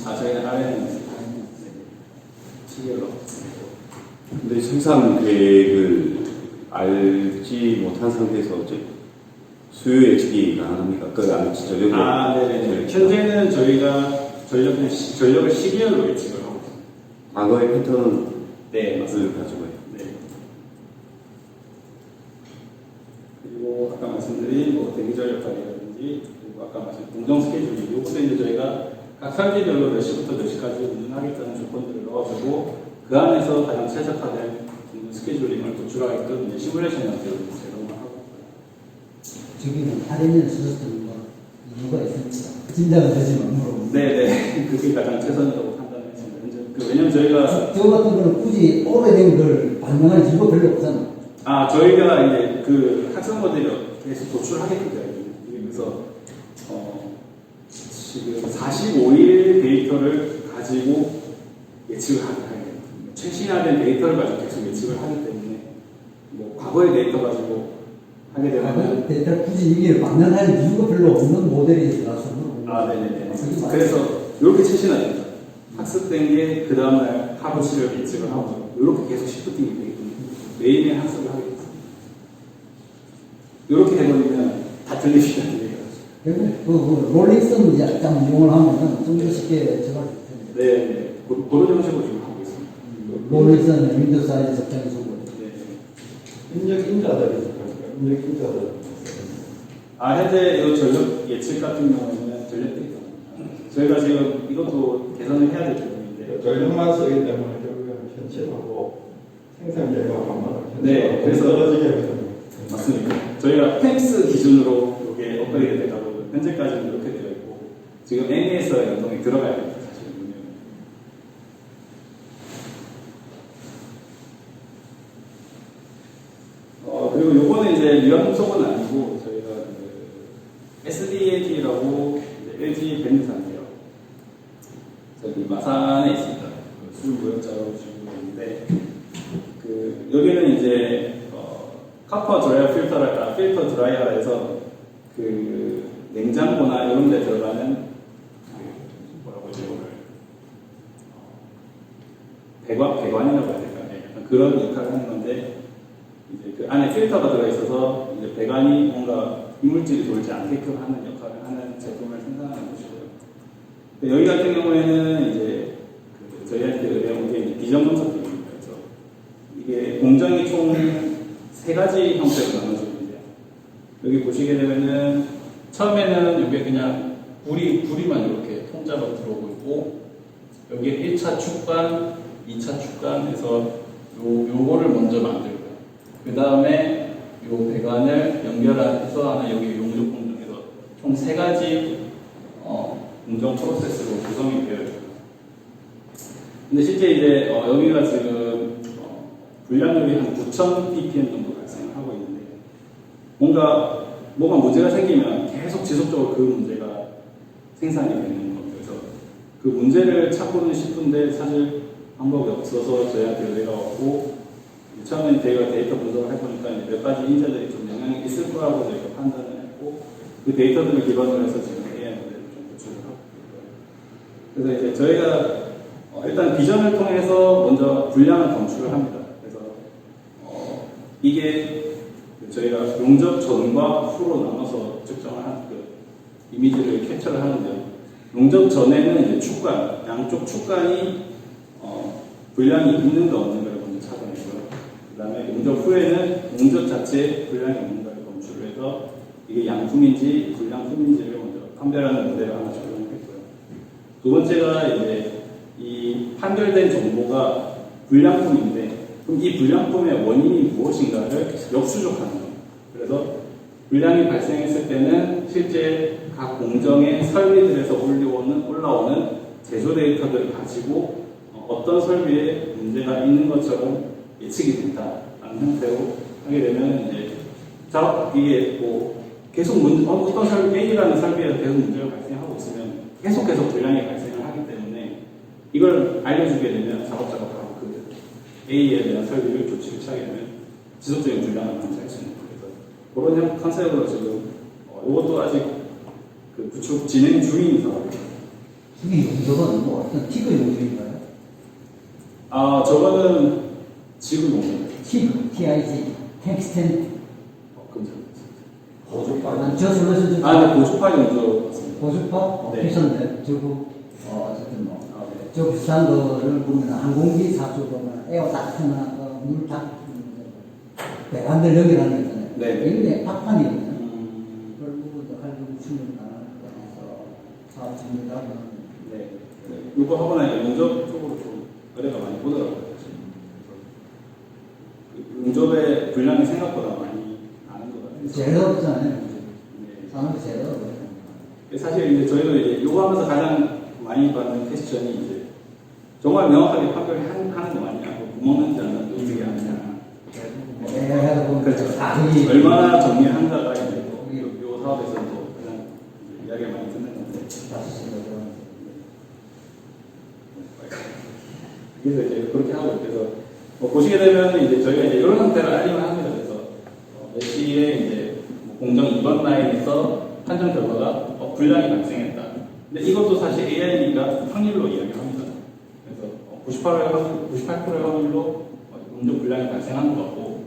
저희는 아래는 시계로. 근데 생산 계획을 알지 못한 상태에서 어째 수요 예측이 가능합니까? 그걸 알지 전력을. 네네. 현재는 저희가 전력을 시계열로 예측을 하고 있습니다. 과거의 패턴을 네, 맞습니다. 가지고요. 네. 그리고 아까 말씀드린 대기절 역할이라든지, 그리고 아까 말씀드린 공정 스케줄링, 이것도 이제 저희가 각 설비별로 몇 시부터 몇 시까지 운영하겠다는 조건들을 넣어주고 그 안에서 가장 최적화된 공정 스케줄링을 도출하게끔 이제 시뮬레이션 형태로 제공을 하고 있고요. 저기는 할인을 쓰셨던 거 이유가 있습니다. 짐작은 되지만 물어보면. 네네. 그게 가장 최선이라고 판단했습니다. 왜냐면 저희가 저 같은 거는 굳이 오래된 걸 반영할 이유가 별로 없잖아. 저희가 이제 그 학생 모델을 계속 도출하게끔 되어 있거든요. 그래서 지금 45일 데이터를 가지고 예측을 하게 됩니다. 최신화된 데이터를 가지고 계속 예측을 하기 때문에 과거의 데이터 가지고 하게 되면 데이터 굳이 이게 반영할 이유가 별로 없는 모델이 나서 네네네. 그래서 이렇게 최신화됩니다. 학습된 게 그 다음날 하루치를 예측을 하고 이렇게 계속 시프팅이 되기 때문에 매일매일 학습을 하게 됩니다. 이렇게 해버리면 다 틀리시다는 얘기가 결국 그 롤링성 약간 이용을 하면 좀 더 쉽게 제가 될 텐데. 네. 그런 형식으로 지금 하고 있습니다. 롤링성 윈도우 사이즈 적당히 쓰고. 인적인자들. 현재 이 전력 예측 같은 경우에는 전력 데이터입니다. 저희가 지금 이것도 개선을 해야 될 부분인데. 전력만 쓰기 때문에 결국에는 현실하고 생산 결과가 맞아요. 네, 그래서 떨어지게 되거든요. 맞습니다. 저희가 펜스 기준으로 이게 업그레이드 돼가고 현재까지는 이렇게 되어 있고 지금 N에서 연동이 들어가야 됩니다. 사실은요. 그리고 요거는 이제 위험속은 아니고 저희가 그 SDAT라고 LG 밴드사인데요. 저기 마산에 있습니다. 수중무역자로 주고 있는데 여기는 이제 카퍼 드라이어 필터랄까 필터 드라이어라 해서 그 냉장고나 이런 데 들어가는 뭐라고 하죠 이거를 배관이라고 해야 될까요? 약간 그런 역할을 하는 건데 이제 그 안에 필터가 들어있어서 이제 배관이 뭔가 이물질이 돌지 않게끔 하는 역할을 하는 제품을 생산하는 곳이고요. 여기 같은 경우에는 이제 저희한테 의뢰한 게 비전 검사팀입니다. 그래서 이게 공정이 총 3가지 형태로 나눠져 있는데요. 여기 보시게 되면은 처음에는 이게 그냥 구리만 이렇게 통짜로 들어오고 있고 여기에 1차 축관, 2차 축관에서 요거를 먼저 만들고요. 그 다음에 요 배관을 연결해서 하는 여기 용접 공정에서 총 3가지 공정 프로세스로 구성이 되어 있습니다. 근데 실제 이제 여기가 지금 불량률이 한 9,000 ppm 정도 발생을 하고 있는데 뭐가 문제가 생기면 계속 지속적으로 그 문제가 생산이 되는 것. 그래서 그 문제를 찾고는 싶은데 사실 방법이 없어서 저희한테 의뢰가 왔고 처음에 저희가 데이터 분석을 해보니까 몇 가지 인자들이 좀 영향이 있을 거라고 저희가 판단을 했고 그 데이터들을 기반으로 해서 지금 AI 모델을 좀 구축을 하고 있고요. 그래서 이제 저희가 일단 비전을 통해서 먼저 분량을 검출을 합니다. 그래서 이게 저희가 용접 전과 후로 나눠서 측정을 한 그 이미지를 캡처를 하는데요. 용접 전에는 이제 축간, 양쪽 축간이 분량이 있는가 없는가를 먼저 찾아내고요. 그 다음에 용접 후에는 용접 자체에 분량이 없는가를 검출을 해서 이게 양품인지 불량품인지를 먼저 판별하는 모델을 하나 적용했고요. 두 번째가 이제 이 판별된 정보가 불량품인데 그럼 이 불량품의 원인이 무엇인가를 역수족하는 거예요. 그래서 불량이 발생했을 때는 실제 각 공정의 설비들에서 올라오는 제조 데이터들을 가지고 어떤 설비에 문제가 있는 것처럼 예측이 된다라는 형태로 하게 되면 이제 이게 뭐 계속 어떤 설비 A라는 설비에서 계속 문제가 발생하고 있으면 계속 불량이 발생을 하기 때문에 이걸 알려주게 되면 작업자가 바로 그 A에 대한 설비를 조치를 취하게 되면 지속적인 불량을 방지할 수 있는 거예요. 그런 컨셉으로 지금 이것도 아직 그 구축 진행 중인 사업입니다. 이게 용접은 뭐 어떤 티그 용접인가요? 저거는 지구 용접입니다. 티그, TIG, 텍스텐트. 감사합니다. 저 솔루션 네, 고주파 용접 맞습니다. 고주파 네. 비싼데 저거 어쨌든 뭐. 네. 저 비싼 거를 보면 항공기 사주 보면 에어 닥트나 물닥 배관들 연결하는 게 있잖아요. 네. 굉장히 팍판이거든요. 그걸 보고도 할부 충분히 가능할 거라서 사업 중이다. 네. 이거 하고 나니까 용접 쪽으로 좀 의뢰가 많이 보더라고요. 용접의 분량이 생각보다 많이 나는 것 같아요. 제일 어렵잖아요. 네. 산업이 제일 어려워요. 사실 이제 저희도 이제 이거 하면서 가장 많이 받는 퀘스천이 이제 정말 명확하게 판별하는 거 아니냐, 구멍 넣지 않는 어떻게 하느냐. 에어하다 보면 그렇죠. 거의 얼마나 정리한다가 이제 이 사업에서도 그냥 이야기를 많이 듣는 건데. 그래서 이제 그렇게 하고 그래서 보시게 되면 이제 저희가 이제 이런 상태를 알림을 합니다. 그래서 몇 시에 이제 공정 2번 라인에서 판정 결과가 불량이 발생했다. 근데 이것도 사실 AI니까 확률로 이야기를 합니다. 그래서 98%의 확률로 공정 불량이 발생한 것 같고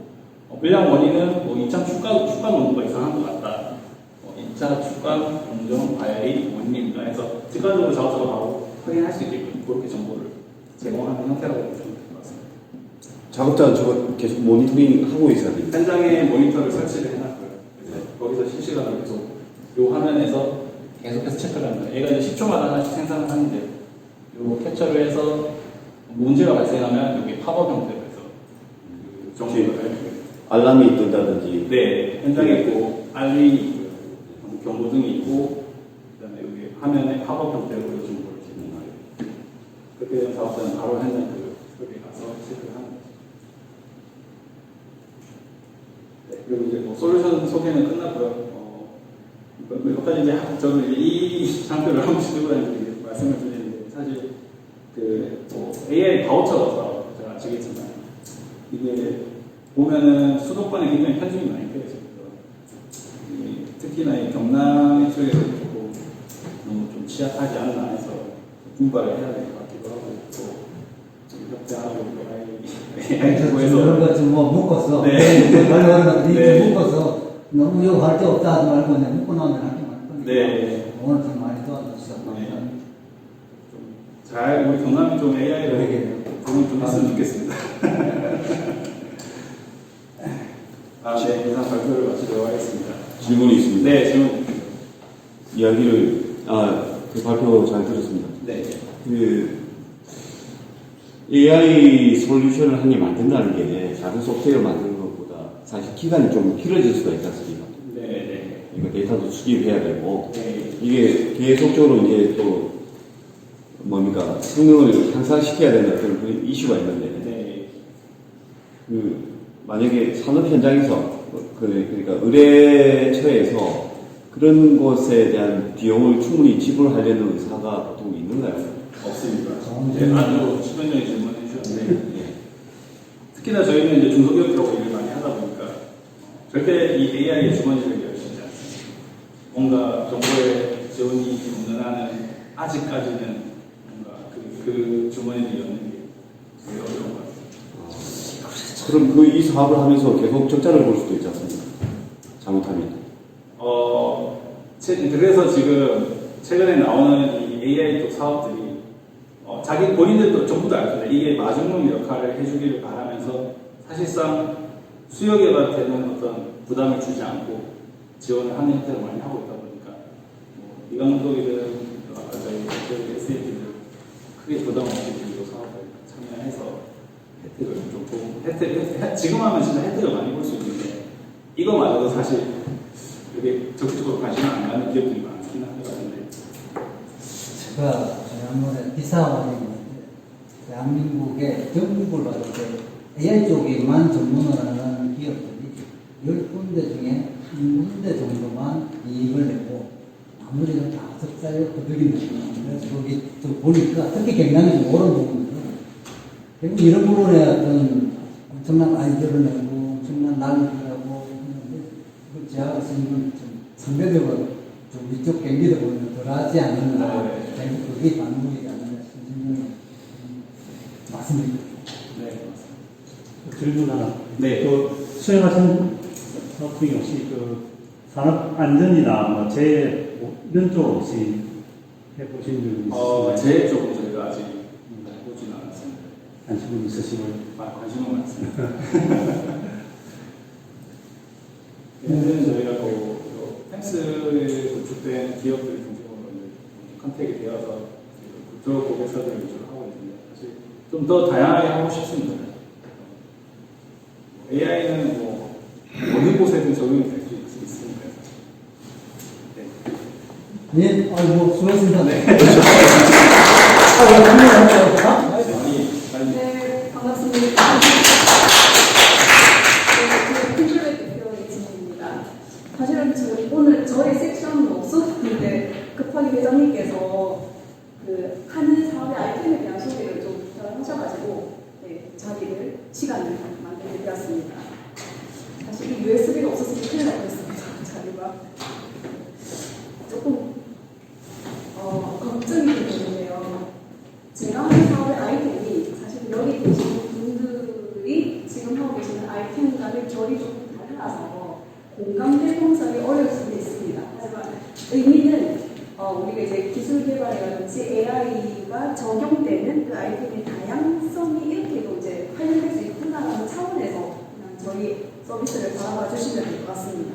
불량 원인은 뭐 2차 축간 온도가 이상한 것 같다. 2차 축간 공정 과열이 원인입니다. 해서 직관적으로 작업자가 바로 확인할 수 있게끔 그렇게 정보를 제공하는 형태라고 보시면 될 것 같습니다. 작업자는 저거 계속 모니터링 하고 있어야 됩니다. 현장에 모니터를 설치를 해놨고요. 그래서 거기서 실시간으로 계속 이 화면에서 계속해서 체크를 합니다. 얘가 이제 10초마다 하나씩 생산을 하는데 이 캡처를 해서 문제가 발생하면 여기 팝업 형태로 해서 정보를 알람이 뜬다든지. 네, 현장에 있고 알림이 있고요. 경고등이 있고 그다음에 여기 화면에 팝업 형태로 정보를 제공하고 그렇게 되면 작업자는 바로 현장 그쪽에 가서 체크를 하는 거죠. 네, 그리고 이제 뭐 솔루션 소개는 끝났고요. 몇 가지 이제 저는 이 장표를 한 번씩 들고 다니면서 말씀을 드리는데 사실 뭐 AI 바우처라서 제가 아시겠지만 이게 보면은 수도권에 굉장히 편중이 많이 되어 있어요. 특히나 이 경남 쪽에서 조금 너무 좀 취약하지 않나 해서 분발을 해야 될 것 같기도 하고 또 협회하고 AI에서 그런 것좀 묶어서 네. 네. 묶어서 너무 이거 할 데 없다 하지 말고 그냥 묶고 나면 할 게 많을 거니까 네. 오늘 좀 많이 도와주셔서 잘 우리 경남이 좀 AI를 그러게요. 좀 했으면 좋겠습니다. 네, 이상 발표를 마치도록 하겠습니다. 질문이 있습니다. 네, 질문. 그 발표 잘 들었습니다. 네. AI 솔루션을 한 개 만든다는 게 작은 소프트웨어 만드는 것보다 사실 기간이 좀 길어질 수가 있지 않습니까? 네. 이거 데이터도 수집해야 되고, 네. 이게 계속적으로 이제 또 뭡니까 성능을 향상시켜야 되는 어떤 그 이슈가 있는데 네. 그 만약에 산업 현장에서 그러니까 의뢰처에서 그런 것에 대한 비용을 충분히 지불하려는 의사가 보통 있는가요? 없습니다. 네, 아주 수면적인 질문을 해주셨는데 특히나 저희는 이제 중소기업들하고 일을 많이 하다 보니까 절대 이 AI의 주머니를 열심히 않습니다. 뭔가 정보의 지원이 없는 한은 아직까지는 뭔가 그 주머니를 여는 게 되게 어려운 것 같습니다. 그럼 그 이 사업을 하면서 계속 적자를 볼 수도 있지 않습니까? 잘못하면. 그래서 지금 최근에 나오는 이 AI 쪽 사업들이 자기 본인들도 전부 다 알거든요. 이게 마중물 역할을 해주기를 바라면서 사실상 수요기업한테는 어떤 부담을 주지 않고 지원을 하는 형태를 많이 하고 있다 보니까 이강동이든 아까 저희 SAT들 크게 부담 없이 이 사업을 참여해서 혜택을 조금 지금 하면 진짜 혜택을 많이 볼 수 있는데 이거마저도 사실 이게 적극적으로 관심을 안 가는 기업들이 많긴 한 것 같은데 제가 지난번에 기사화했는데 대한민국의 전국을 봤을 때 AI 쪽에만 전문을 하는 기업들이 10군데 중에 1군데 정도만 이익을 내고 나머지는 다 적자에 거두기는 거예요. 그래서 거기 좀 보니까 특히 경량이 좀 오른 부분들은 결국 이런 부분에 어떤 엄청난 아이디어를 내고 엄청난 난리를 하고 했는데 그걸 제가 쓰는 건 좀 상대적으로 좀 이쪽 경기도 보면 덜하지 않느냐 결국 그게 반복이지 않느냐 싶은 맞습니다. 네 맞습니다. 질문 하나. 네. 그 수행하신 사업 중에 혹시 그 산업 안전이나 뭐 재해 뭐 이런 쪽 혹시 해보신 적 있으신가요? 제 쪽은 저희가 아직 해보지는 않았습니다. 관심은 있으시고요. 관심은 많습니다. 얘는 저희가 펜스에 구축된 기업들 중심으로 컨택이 되어서 그쪽 고객사들을 위주로 하고 있는데 사실 좀 더 다양하게 하고 싶습니다. AI는 뭐 어느 곳에든 적용이 될 수 있으니까. 네. 네, 아이고, 수고하셨습니다. 네. 네, 반갑습니다. 네, 핀플백 대표의 진입니다. 사실은 오늘 저희 섹션은 없었는데 급하게 회장님께서 그 하는 사업의 아이템에 대한 소개를 좀 하셔가지고 자리를 시간을 만들게 되었습니다. 사실 이 USB가 없었으면 큰일 날 뻔했습니다. 자리가 조금 걱정이 되는데요. 제가 하는 사업의 아이템이 사실 여기 계시는 분들이 지금 하고 계시는 아이템과는 결이 조금 달라서 공감대 형성이 어려울 수도 있습니다. 하지만 의미는 우리가 이제 기술 개발이라든지 AI가 적용되는 그 아이템의 다양성이 이렇게도 이제 활용될 수 있구나라는 차원에서 그냥 저희 서비스를 바라봐 주시면 될 것 같습니다.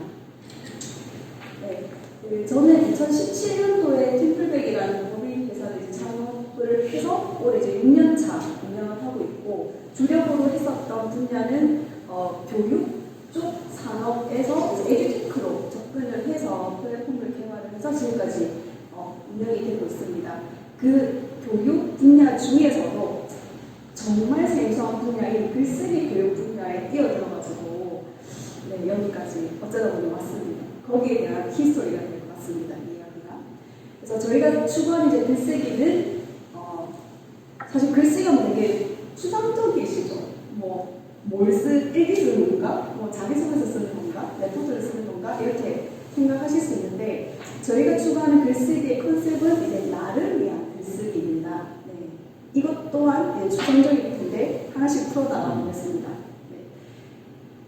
네, 저는 2017년도에 팀플백이라는 법인 회사를 이제 창업을 해서 올해 이제 6년차 운영을 하고 있고 주력으로 했었던 분야는 교육 쪽 산업에서 이제 에듀테크로 접근을 해서 플랫폼을 개발을 해서 지금까지 운영이 되고 있습니다. 그 교육 분야 중에서도 정말 생소한 분야인 글쓰기 교육 분야에 뛰어들어가지고 여기까지 어쩌다 보니 왔습니다. 거기에 대한 히스토리가 될 것 같습니다. 이 이야기가. 그래서 저희가 추구하는 이제 글쓰기는 사실 글쓰기가 되게 추상적이시죠. 일기 쓰는 건가? 자기소개서 쓰는 건가? 레포트를 쓰는 건가? 이렇게 생각하실 수 있는데 저희가 추구하는 글쓰기의 컨셉은 이제 나를 위한 글쓰기입니다. 네. 이것 또한 추상적인 텐데 하나씩 풀어나가 보겠습니다. 네.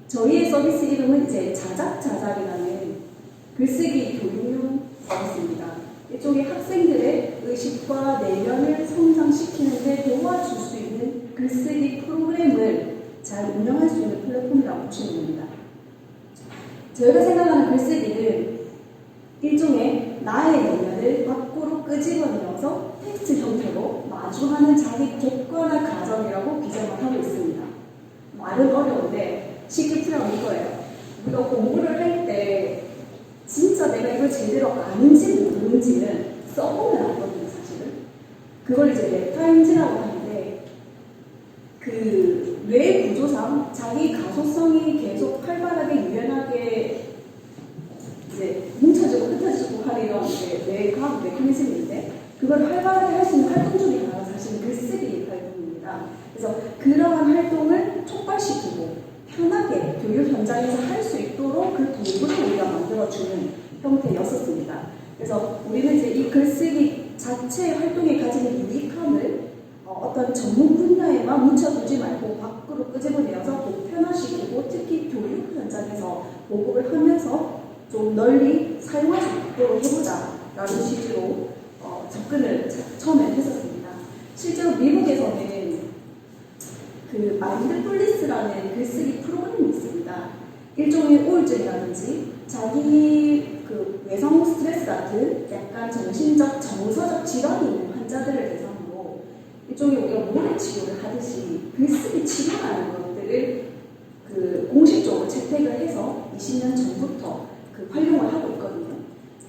저희의 서비스 이름은 이제 자작자작이라는 글쓰기 교육용 서비스입니다. 이쪽에 학생들의 의식과 내면을 성장시키는 데 도와줄 수 있는 글쓰기 프로그램을 잘 운영할 수 있는 플랫폼이라고 보시면 됩니다. 저희가 생각하는 글쓰기는 일종의 나의 내면을 밖으로 끄집어내면서 텍스트 형태로 마주하는 자기 객관화 과정이라고 규정을 하고 있습니다. 말은 어려운데 쉽게 풀어볼 거예요. 우리가 공부를 할 때 진짜 내가 이걸 제대로 아는지 모르는지는 써보면 알거든요, 사실은. 그걸 이제 메타인지라고 하는데, 그 뇌 구조상 자기 가소성이 계속 활발하게 유연하게 이제 뭉쳐지고 흩어지고 하는 이런 뇌과학 메커니즘인데, 그걸 활발하게 할 수 있는 활동 중에 하나가 사실은 글쓰기 활동입니다. 그래서 그러한 활동을 촉발시키고 편하게 교육 현장에서 할 수 있도록 그 도구를 우리가 만들어주는 형태였었습니다. 그래서 우리는 이제 이 글쓰기 자체 활동에 가지는 유익함을 어떤 전문 분야에만 묻혀두지 말고 밖으로 끄집어내어서 보편화시키고 특히 교육 현장에서 보급을 하면서 좀 널리 사용할 수 있도록 해보자라는 취지로 접근을 처음에 했었습니다. 실제로 미국에서는 그 마인드풀리스라는 글쓰기 프로그램이 있습니다. 일종의 우울증이라든지 자기 그 외상 스트레스 같은 약간 정신적, 정서적 질환이 있는 환자들을 대상으로 일종의 우리가 모래 치료를 하듯이 글쓰기 치료라는 것들을 그 공식적으로 채택을 해서 20년 전부터 그 활용을 하고 있거든요.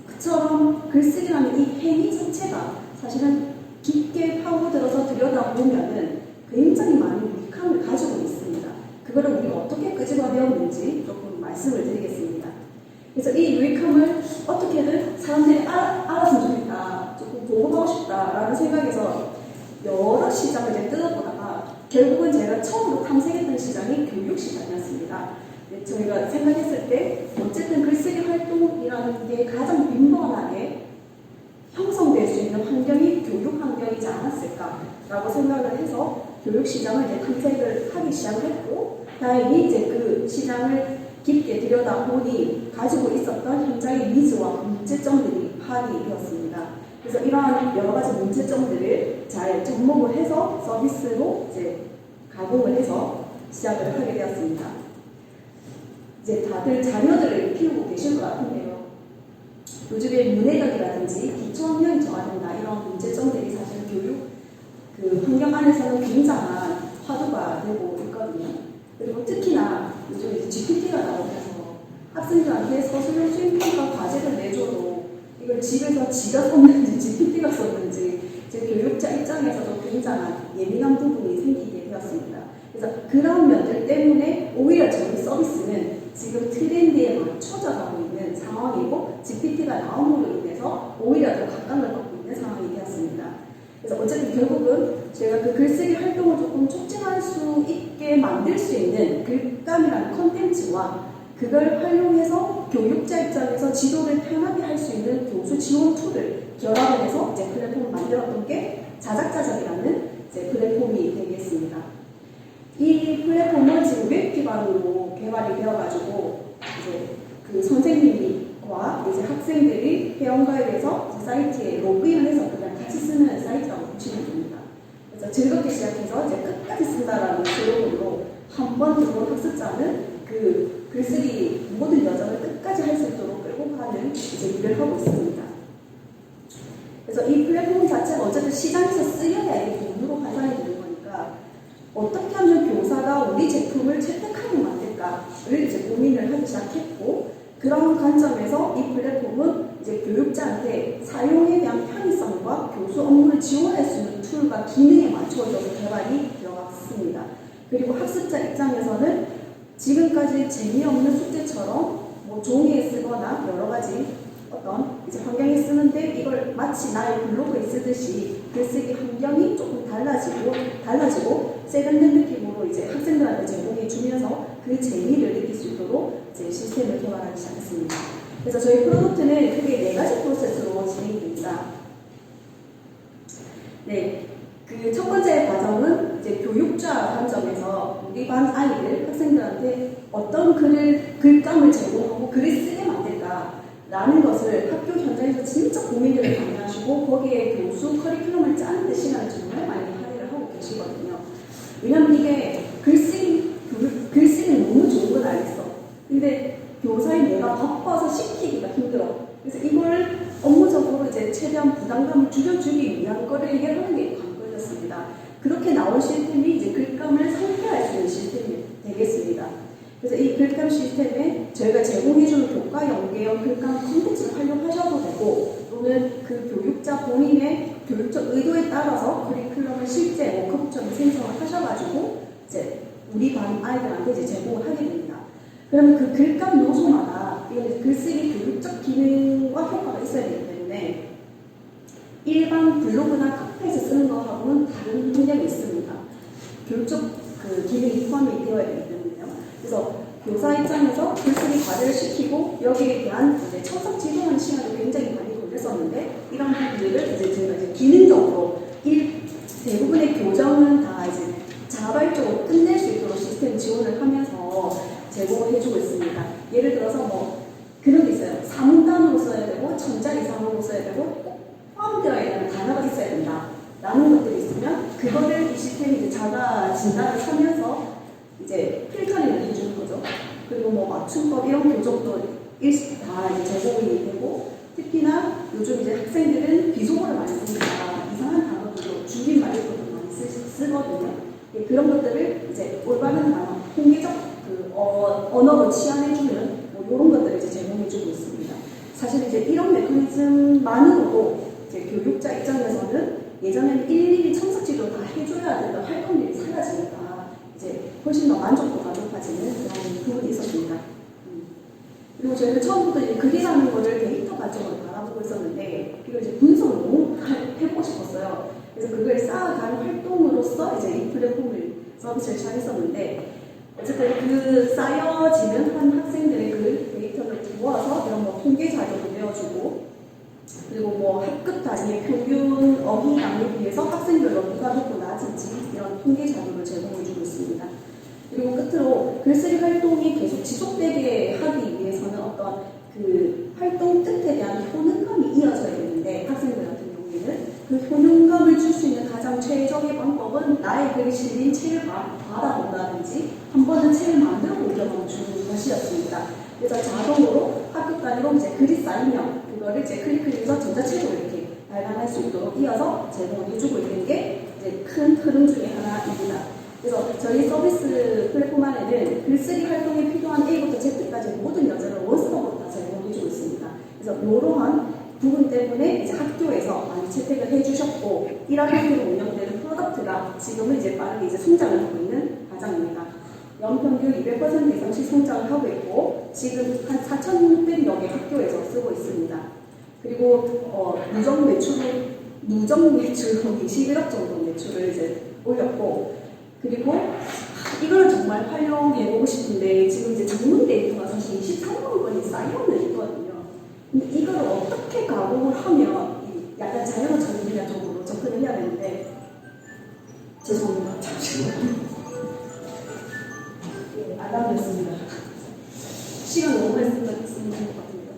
그처럼 글쓰기라는 이 행위 자체가 사실은 깊게 파고들어서 들여다보면은 굉장히 많은 유익함을 가지고 있습니다. 그거를 우리가 어떻게 끄집어내었는지 조금 말씀을 드리겠습니다. 그래서 이 유익함을 어떻게든 사람들이 알았으면 좋겠다, 조금 보고하고 싶다라는 생각에서 여러 시장을 이제 뜯어보다가 결국은 제가 처음으로 탐색했던 시장이 교육 시장이었습니다. 저희가 생각했을 때 어쨌든 글쓰기 활동이라는 게 가장 빈번하게 형성될 수 있는 환경이 교육 환경이지 않았을까라고 생각을 해서 교육 시장을 이제 탐색을 하기 시작을 했고, 다행히 이제 그 시장을 깊게 들여다보니 가지고 있었던 현장의 니즈와 문제점들이 파악이 되었습니다. 그래서 이러한 여러 가지 문제점들을 잘 접목을 해서 서비스로 이제 가공을 해서 시작을 하게 되었습니다. 이제 다들 자녀들을 키우고 계실 것 같은데요. 요즘에 문해력이라든지 기초학력이 저하된다 이런 문제점들이 사실 교육 그 환경 안에서는 굉장한 화두가 되고 있거든요. 그리고 특히나 요즘 이제 GPT가 나오면서 학생들한테 서술형 수행평가 과제를 내줘도 이걸 집에서 지가 썼는지 GPT가 썼는지 제 교육자 입장에서도 굉장한 예민한 부분이 생기게 되었습니다. 그래서 그런 면들 때문에 오히려 저희 서비스는 지금 트렌드에 맞춰져 가고 있는 상황이고 GPT가 나옴으로 인해서 오히려 더 각광을 받고 있는 상황이 되었습니다. 그래서 어쨌든 결국은 제가 그 글쓰기 활동을 조금 촉진할 수 있게 만들 수 있는 글감이라는 컨텐츠와 그걸 활용해서 교육자 입장에서 지도를 편하게 할 수 있는 교수 지원 툴을 결합을 해서 이제 플랫폼을 만들었던 게 자작자작이라는 이제 플랫폼이 되겠습니다. 이 플랫폼은 지금 웹 기반으로 개발이 되어가지고 이제 그 선생님과 이제 학생들이 회원가입해서 사이트에 로그인해서 그냥 같이 쓰는 사이트라고 보시면 됩니다. 그래서 즐겁게 시작해서 이제 끝까지 쓴다라는 슬로건으로 한 번 들어온 학습자는 그 글쓰기 모든 여정을 끝까지 할 수 있도록 끌고 가는 이제 일을 하고 있습니다. 그래서 이 플랫폼 자체가 어쨌든 시장에서 쓰여야 이게 돈으로 환산이 되는 거니까 어떻게 하면 교사가 우리 제품을 채택하게 만들까를 이제 고민을 하기 시작했고, 그런 관점에서 이 플랫폼은 이제 교육자한테 사용에 대한 편의성과 교수 업무를 지원할 수 있는 툴과 기능에 맞춰져서 개발이 되어갔습니다. 그리고 학습자 입장에서는 지금까지 재미없는 숙제처럼 뭐 종이에 쓰거나 여러 가지 어떤 이제 환경에 쓰는데 이걸 마치 나의 블로그에 쓰듯이 글쓰기 환경이 조금 달라지고 세련된 느낌으로 이제 학생들한테 제공해 주면서 그 재미를 느낄 수 있도록 이제 시스템을 개발하기 시작했습니다. 그래서 저희 프로덕트는 크게 4가지 프로세스로 진행이 됩니다. 네. 그 첫 번째 과정은 이제 교육자 관점에서 우리 반 아이들, 학생들한테 어떤 글감을 제공하고 글을 쓰게 만들까라는 것을 학교 현장에서 진짜 고민들을 많이 하시고 거기에 교수 커리큘럼을 짜는 데 시간을 정말 많이 할애를 하고 계시거든요. 왜냐면 이게 글쓰기는 너무 좋은 건 알겠어. 근데 교사인 내가 바빠서 시키기가 힘들어. 그래서 이걸 업무적으로 이제 최대한 부담감을 줄여주기 위한 거를 해결하는 게 관건이었습니다. 그렇게 나온 시스템이 이제 글감을 상폐할 수 있는 시스템이 되겠습니다. 그래서 이 글감 시스템에 저희가 제공해주는 교과 연계형 글감 콘텐츠를 활용하셔도 되고 또는 그 교육자 본인의 교육적 의도에 따라서 커리큘럼을 실제 워크북처럼 생성을 하셔가지고 이제 우리 반 아이들한테 이제 제공을 하게 됩니다. 그러면 그 글감 요소마다 이건 글쓰기 교육적 기능과 효과가 있어야 되기 때문에 일반 블로그나 카페에서 쓰는 거하고는 다른 분야가 있습니다. 교육적 그 기능이 포함이 되어야 되기 때문에요. 그래서 교사 입장에서 글쓰기 과제를 시키고 여기에 대한 이제 첨삭 지도하는 시간이 굉장히 많이 걸렸었는데 이런 부분들을 이제 저희가 이제 기능적으로 대부분의 교정은 다 이제 자발적으로 끝낼 수 있도록 시스템 지원을 하면서 제공을 해주고 있습니다. 예를 들어서 뭐 그런 게 있어요. 사문단으로 써야 되고 천자 이상으로 써야 되고 꼭 포함되어야 되는 단어가 있어야 된다. 라는 것들이 있으면 그거를 이 시스템이 이제 자가 진단을 하면서 이제 필터링을 해주는 거죠. 그리고 뭐 맞춤법 이런 교정도 다 이제 제공이 되고 특히나 요즘 이제 학생들은 비속어를 많이 쓰니까 이상한 단어들도 줄임말들도 많이 쓰거든요. 예, 그런 것들을 이제 올바른 단어, 통계적 그 언어로 치환해주는 뭐 이런 것들을 이제 제공해주고 있습니다. 사실 이제 이런 메커니즘만으로도 이제 교육자 입장에서는 예전에는 일일이 첨삭 지도를 다 해줘야 되던 활동들이 사라지니까 이제 훨씬 더 만족도가 높아지는 그런 부분이 있었습니다. 그리고 저희가 처음부터 이제 글이라는 거를 데이터 가정으로 바라보고 있었는데 이걸 이제 분석을 너무 해보고 싶었어요. 그래서 그걸 쌓아가는 활동으로서 이제 이 플랫폼을 서비스를 시작했었는데 어쨌든 그 쌓여지는 한 학생들의 그 데이터를 모아서 이런 뭐 통계 자료도 내어주고 그리고 뭐 학급 단위의 평균 어휘 능력에 비해서 학생별로 누가 높고 낮은지 이런 통계 자료를 제공해주고 있습니다. 그리고 끝으로 글쓰기 활동이 계속 지속되게 하기 위해서는 어떤 그 활동 뜻에 대한 효능감이 이어져야 되는데 학생들 같은 경우에는 그 효능감을 줄 수 있는 가장 최적의 방법은 나의 글이 실린 책을 받아본다든지 한 번은 책을 만들어 보려고 주는 것이었습니다. 그래서 자동으로 학급 단위로 이제 글이 쌓이면 그거를 이제 클릭해서 전자책으로 이렇게 발간할 수 있도록 이어서 제공을 해주고 있는 게 이제 큰 흐름 중에 하나입니다. 그래서 저희 서비스 플랫폼 안에는 글쓰기 활동에 필요한 A부터 Z까지 모든 여자를 원스톱으로 다 제공해주고 있습니다. 그래서 이러한 부분 때문에 이제 학교에서 많이 채택을 해주셨고 1학년으로 운영되는 프로덕트가 지금은 이제 빠르게 이제 성장을 하고 있는 과정입니다. 연평균 200% 이상씩 성장을 하고 있고 지금 한 4,600여 개 학교에서 쓰고 있습니다. 그리고 누적 매출은 21억 정도 매출을 이제 올렸고 그리고 이걸 정말 활용해보고 싶은데 지금 이제 장문 데이터가 사실 23만 건이 쌓여는 있거든요. 근데 이걸 어떻게 가공을 하면 약간 자연어 전문가 쪽으로 접근을 해야 되는데 죄송합니다. 잠시만요. 예, 알람이었습니다. 시간 너무 많이 쓴 것 같은데요.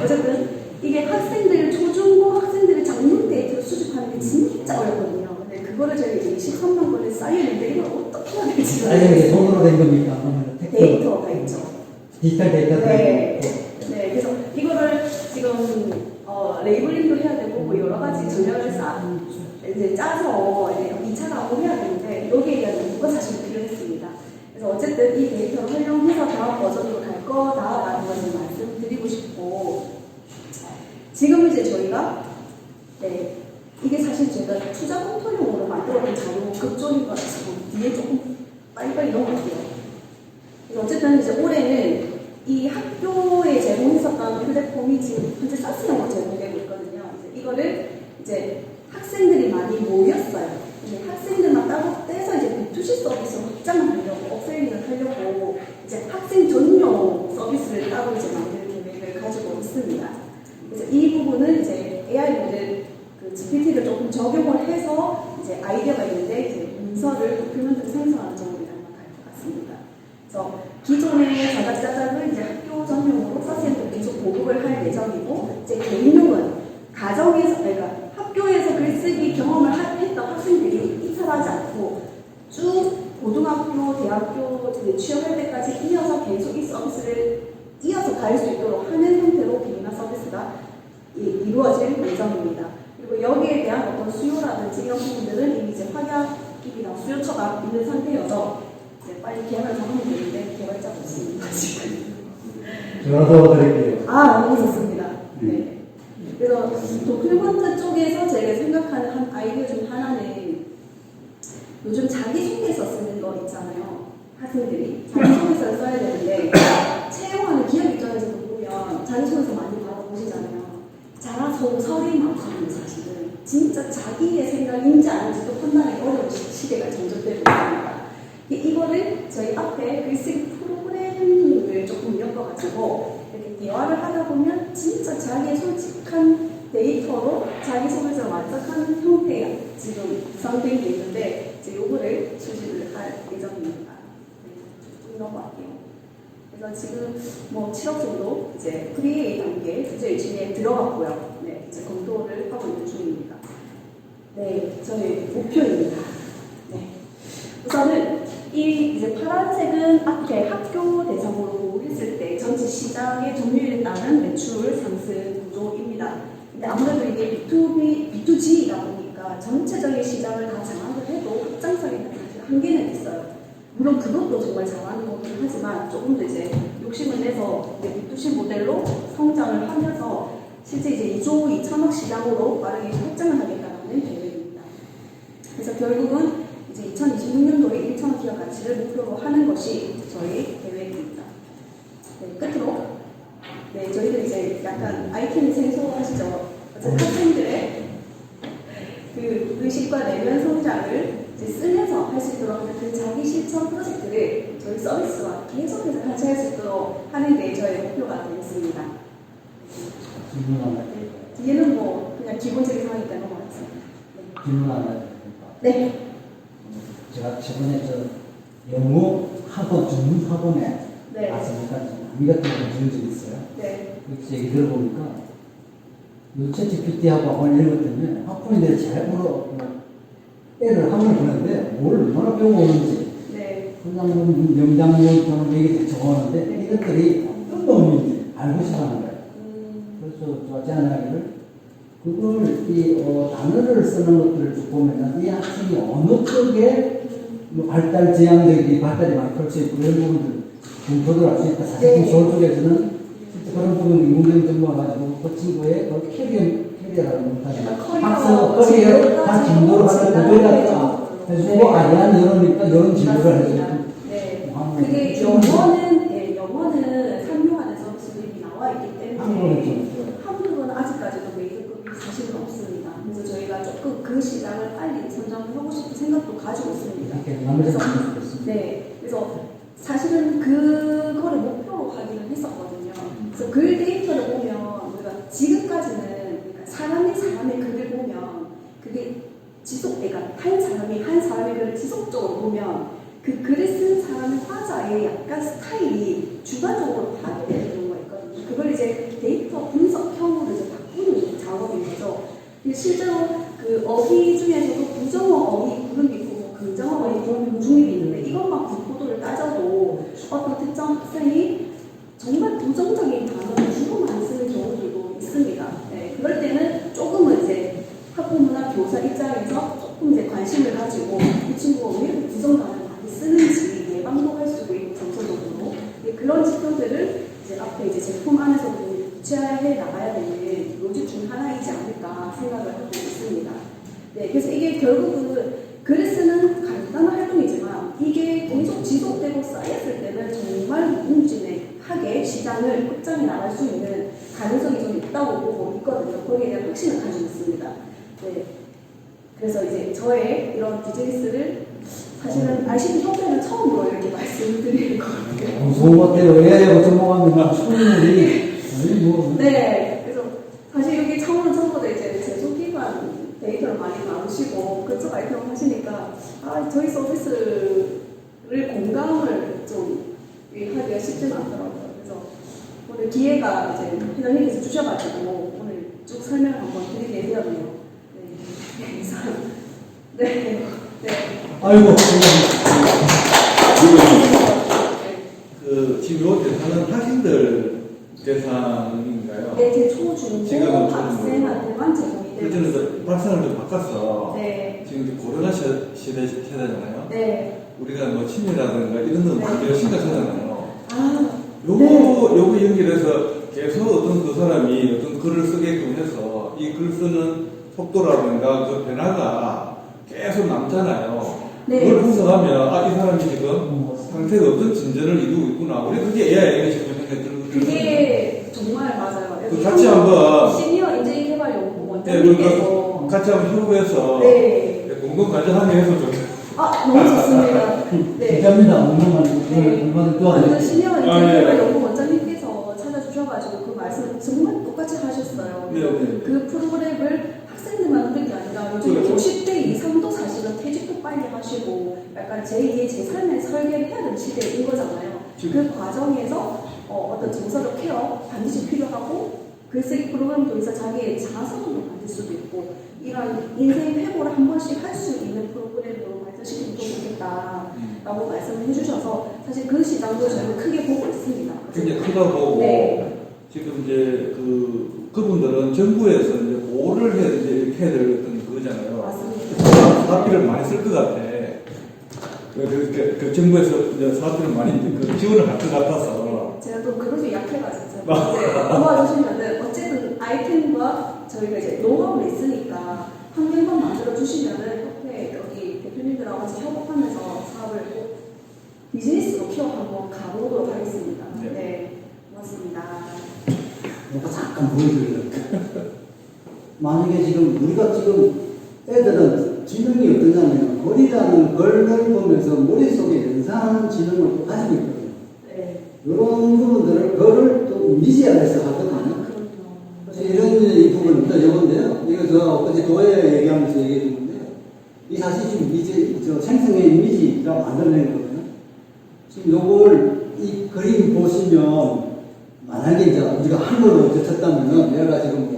어쨌든 이게 학생들 초중고 학생들의 장문 데이터를 수집하는 게 진짜 어렵거든요. 근데 그거를 저희가 이제 23만 건에 쌓이는데 이걸 어떻게 해야 될지 이게 손으로 된 겁니까? 아니면 데이터가 있죠. 디지털 데이터가 네. 있고. 네, 그래서 이거를 지금 레이블링도 해야 되고 뭐 여러 가지 전략을 이제 짜서 이제 2차 가공을 해야 되는데 여기에 대한 연구가 사실 필요했습니다. 그래서 어쨌든 이 데이터를 활용해서 다음 버전으로 갈 거다라는 것을 말씀드리고 싶고 지금 이제 저희가 네, 이게 사실 제가 투자 검토용으로 만들어둔 자료 급조인 것 같아서 뒤에 조금 빨리빨리 넘어갈게요. 어쨌든 이제 올해는 이 학교에 제공했었던 플랫폼이 지금 현재 사스형으로 제공되고 있거든요. 이거를 이제 학생들이 많이 모였어요. 근데 학생들만 따로 떼서 이제 B2C 서비스로 확장을 하려고 업셀링을 하려고 이제 학생 전용 서비스를 따로 이제 만들 계획을 가지고 있습니다. 그래서 이 부분은 이제 AI 모델 그 GPT를 조금 적용을 해서 이제 아이디어가 있는데 이제 문서를 도큐멘트를 생성하는 정도로만 갈 것 같습니다. 그래서 기존의 자작자작은 이제 학교 전용으로 사실은 계속 보급을 할 예정이고 이제 개인용은 가정에서 그러니까 학교에서 글쓰기 경험을 했던 학생들이 이탈하지 않고 쭉 고등학교, 대학교 취업할 때까지 이어서 계속 이 서비스를 이어서 갈 수 있도록 하는 형태로 비문화 서비스가 이루어질 예정입니다. 그리고 여기에 대한 어떤 수요라든지 이런 부분들은 이미 이제 확약이나 수요처가 있는 상태여서 이제 빨리 계약을 정하면 되는데 개발자가 없습니다, 지금. 제가 도와드릴게요. 아, 너무 좋습니다. 네. 그래서 도큐먼트 쪽에서 제가 생각하는 한 아이디어 중 하나는 요즘 자기소개서 쓰는 거 있잖아요. 학생들이 자기소개서를 써야 되는데 채용하는 기업 입장에서도 보면 자기소개서 많이 받아보시잖아요. 자라서설이 많거든요, 사실은. 진짜 자기의 생각인지 아닌지도 판단이 어려운 시대가 점점 되고 있습니다. 이거를 저희 앞에 글쓰기 프로그램을 조금 엮어가지고 이렇게 대화를 하다 보면 진짜 자기의 솔직한 데이터로 자기소개서를 완성하는 형태가 지금 구성된 게 있는데 이제 요거를 출시를 할 예정입니다. 좀 넘어갈게요. 그래서 지금 뭐 7억 정도 이제 프리웨이 단계 주제 일진에 들어갔고요. 네, 이제 검토를 하고 있는 중입니다. 네, 저희 목표입니다. 네. 우선은 이 이제 파란색은 앞에 학교 대상으로 했을 때 전체 시장의 점유율에 따른 매출 상승 구조입니다. 근데 아무래도 이게 B2G이다 보니까 전체적인 시장을 다 장악을 해도 확장성에는 사실 한계는 있어요. 물론 그것도 정말 잘하는 거긴 하지만 조금 더 이제 욕심을 내서 이제 B2C 모델로 성장을 하면서 실제 이제 2조 2천억 시장으로 빠르게 확장을 하겠다는 계획입니다. 그래서 결국은 이제 2026년도에 1천억 기업 가치를 목표로 하는 것이 저희 계획입니다. 네, 끝으로 네, 저희들 이제 약간 아이템이 생소하시죠? 어쨌든 학생들의 그 의식과 내면 성장을 이제 쓰면서 할 수 있도록 하는 그 자기 실천 프로젝트를 저희 서비스와 계속해서 같이 할 수 있도록 하는 게 저희 목표가 되겠습니다. 질문 하나 네, 뒤에는 뭐 그냥 기본적인 상황이니까 넘어가겠습니다. 네. 질문 하나 드릴까? 네. 제가 저번에 저 영어 학원 전문 학원에 네. 갔으니까 강의 같은 거 들은 적이 있어요. 네. 그래서 얘기 들어보니까 요 챗GPT하고 학원 이런 것 때문에 학부모들이 잘 애를 학원을 보는데 뭘 얼마나 배워오는지 네. 그냥 명장면처럼 얘기 적어오는데 이것들이 어떤 의미인지 알고 싶어하는 거예요. 그래서 제 이야기를 그걸 단어를 쓰는 것들을 쭉 보면은 이 학생이 어느 쪽에 뭐 발달 지향적이 발달이 많이 그럴 수 있고 이런 부분들 공부를 할 수 있다. 사실 네. 서울 쪽에서는 그런 부분이 문제를 좀 모아가지고 그 친구의 캐리어라고 못하냐. 커리어 한 진도를 하는 그걸 갖다 해주고 아니한 여론이니까 여론 진도를 해주고. 네. 그게 영어는 네, 영어는 상용하는 서비스들이 나와 있기 한국어는 때문에 좀 한국어는 아직까지도 메이저급이 사실은 없습니다. 그래서 저희가 조금 그 시장을 빨리 선점을 하고 싶은 생각도 가지고 있습니다. 이렇게 나머지는 안 좋겠습니다. 네. 그래서 사실은 그거를 목표로 하기는 했었거든요. 그래서 글 데이터를 보면 우리가 지금까지는 그러니까 사람의 글을 보면 그게 그러니까 한 사람의 글을 지속적으로 보면 그 글을 쓴 사람의 화자의 약간 스타일이 주관적으로 파악되는 경우가 있거든요. 그걸 이제 데이터 분석형으로 이제 바꾸는 작업인 거죠. 실제로 그 어휘 중에서도 부정어 어휘 구름이 있고 긍정어 어휘 구름 중립이 있는데 이것만 분포도를 따져도 어떤 특정 학생이 정말 부정적인 단어를 주로 많이 쓰는 경우들도 있습니다. 네, 그럴 때는 조금은 이제 학부모나 교사 입장에서 조금 이제 관심을 가지고 이 친구가 왜 이렇게 부정 단어를 많이 쓰는지 예방도 할 수 있고 정서적으로 그런 지표들을 이제 앞에 이제 제품 안에서도 구체화해 나가야 되는 요지 중 하나이지 않을까 생각을 하고 있습니다. 네, 그래서 이게 결국은 글을 쓰는 간단한 활동이지만 이게 계속 지속되고 쌓였을 때는 정말 무궁무진하게 시장을 확장해 나갈 수 있는 가능성이 좀 있다고 보고 있거든요. 거기에 대한 확신을 가지고 있습니다. 네, 그래서 이제 저의 이런 비즈니스를 사실은 RCT 협회는 처음으로 이렇게 말씀드리는 것 같아요. 무서운 것 같아요. AI하고 접목하면 충분히 네, 그래서 사실 여기 처음보다 이제 제조기관 데이터를 많이 나누시고 그쪽 아이템을 하시니까 저희 서비스를 공감을 좀 하기가 쉽지는 않더라고요. 그래서 오늘 기회가 이제 회장님께서 주셔가지고 오늘 쭉 설명을 한번 드리게 되었네요. 네, 이상. 네, 네. 아이고. 그 지금 요 대상은 학생들 대상인가요? 네, 제 초중고 지금은 학생한테만 제공이 되고 있습니다. 그때는 박상을 좀 바꿔서 네. 지금 코로나 시대잖아요. 네. 우리가 뭐 침해라든가 이런 건 문제가 심각하잖아요. 요거 연결해서 계속 어떤 그 사람이 어떤 글을 쓰게끔 해서 이 글 쓰는 속도라든가 그 변화가 계속 남잖아요. 네. 그걸 분석하면 아, 이 사람이 지금 상태가 어떤 진전을 이루고 있구나. 우리 그게 AI가 지금 생각이 들거든요. 그게 정말 맞아요. 그 같이 한번 시니어 인재개발연구 네, 원장님께서 같이 한번 협업해서 네. 공동 관장하면 해서 좀 아 너무 좋습니다. 네. 감사합니다. 오늘만 네. 얼마나 그 좋아하는 시니어 아, 인재개발연구 원장님께서 찾아주셔가지고 그 말씀을 정말 똑같이 하셨어요. 네, 네. 그 프로그램을 학생들만 하는 게 아니라 요즘 그렇죠. 50대 이상도 사실은 퇴직도 빨리 하시고 약간 제2의 제3의 설계를 해야 되는 시대인 거잖아요. 그 과정에서 어떤 정서적 케어 반드시 필요하고 글쓰기 프로그램 통해서 자기의 자아성을 만들 수도 있고 이런 인생 회고를 한 번씩 할 수 있는 프로그램으로 발전시키면 좋겠다라고 말씀을 해주셔서 사실 그 시장도 저희는 크게 보고 있습니다. 굉장히 크다고 보고 네. 지금 이제 그분들은 정부에서 이제 보호를 해야 이제 이렇게 해야 될 어떤 그거잖아요. 맞습니다. 사업비를 많이 쓸 것 같아. 그 정부에서 이제 사업비를 많이 그 지원을 할 것 같아서. 제가 또 그릇이 약해가지고 도와주시면은 어쨌든 아이템과 저희가 이제 노하우를 있으니까 환경만 만들어 주시면은 여기 대표님들하고 같이 협업하면서 사업을 꼭 비즈니스로 키워 한번 가보도록 하겠습니다. 네. 네, 고맙습니다. 내가 잠깐 보여드리려고. 만약에 지금 우리가 지금 애들은 지능이 어떠냐면 거리라는 걸 보면서 머릿속에 연상하는 지능을 또 가지고 있거든요. 네. 이런 부분들을 그거를 또 미지아에서 하거든요. 그래서 이런 이 부분은 또 이건데요. 이거 저 어제 도예 얘기하면서 얘기해 줬는데요. 이 사실 지금 저 생성의 이미지가 만들어낸 거거든요. 지금 요걸 이 그림 보시면 만약에 이제 우리가 한글로 쳤다면은 얘가 지금 뭐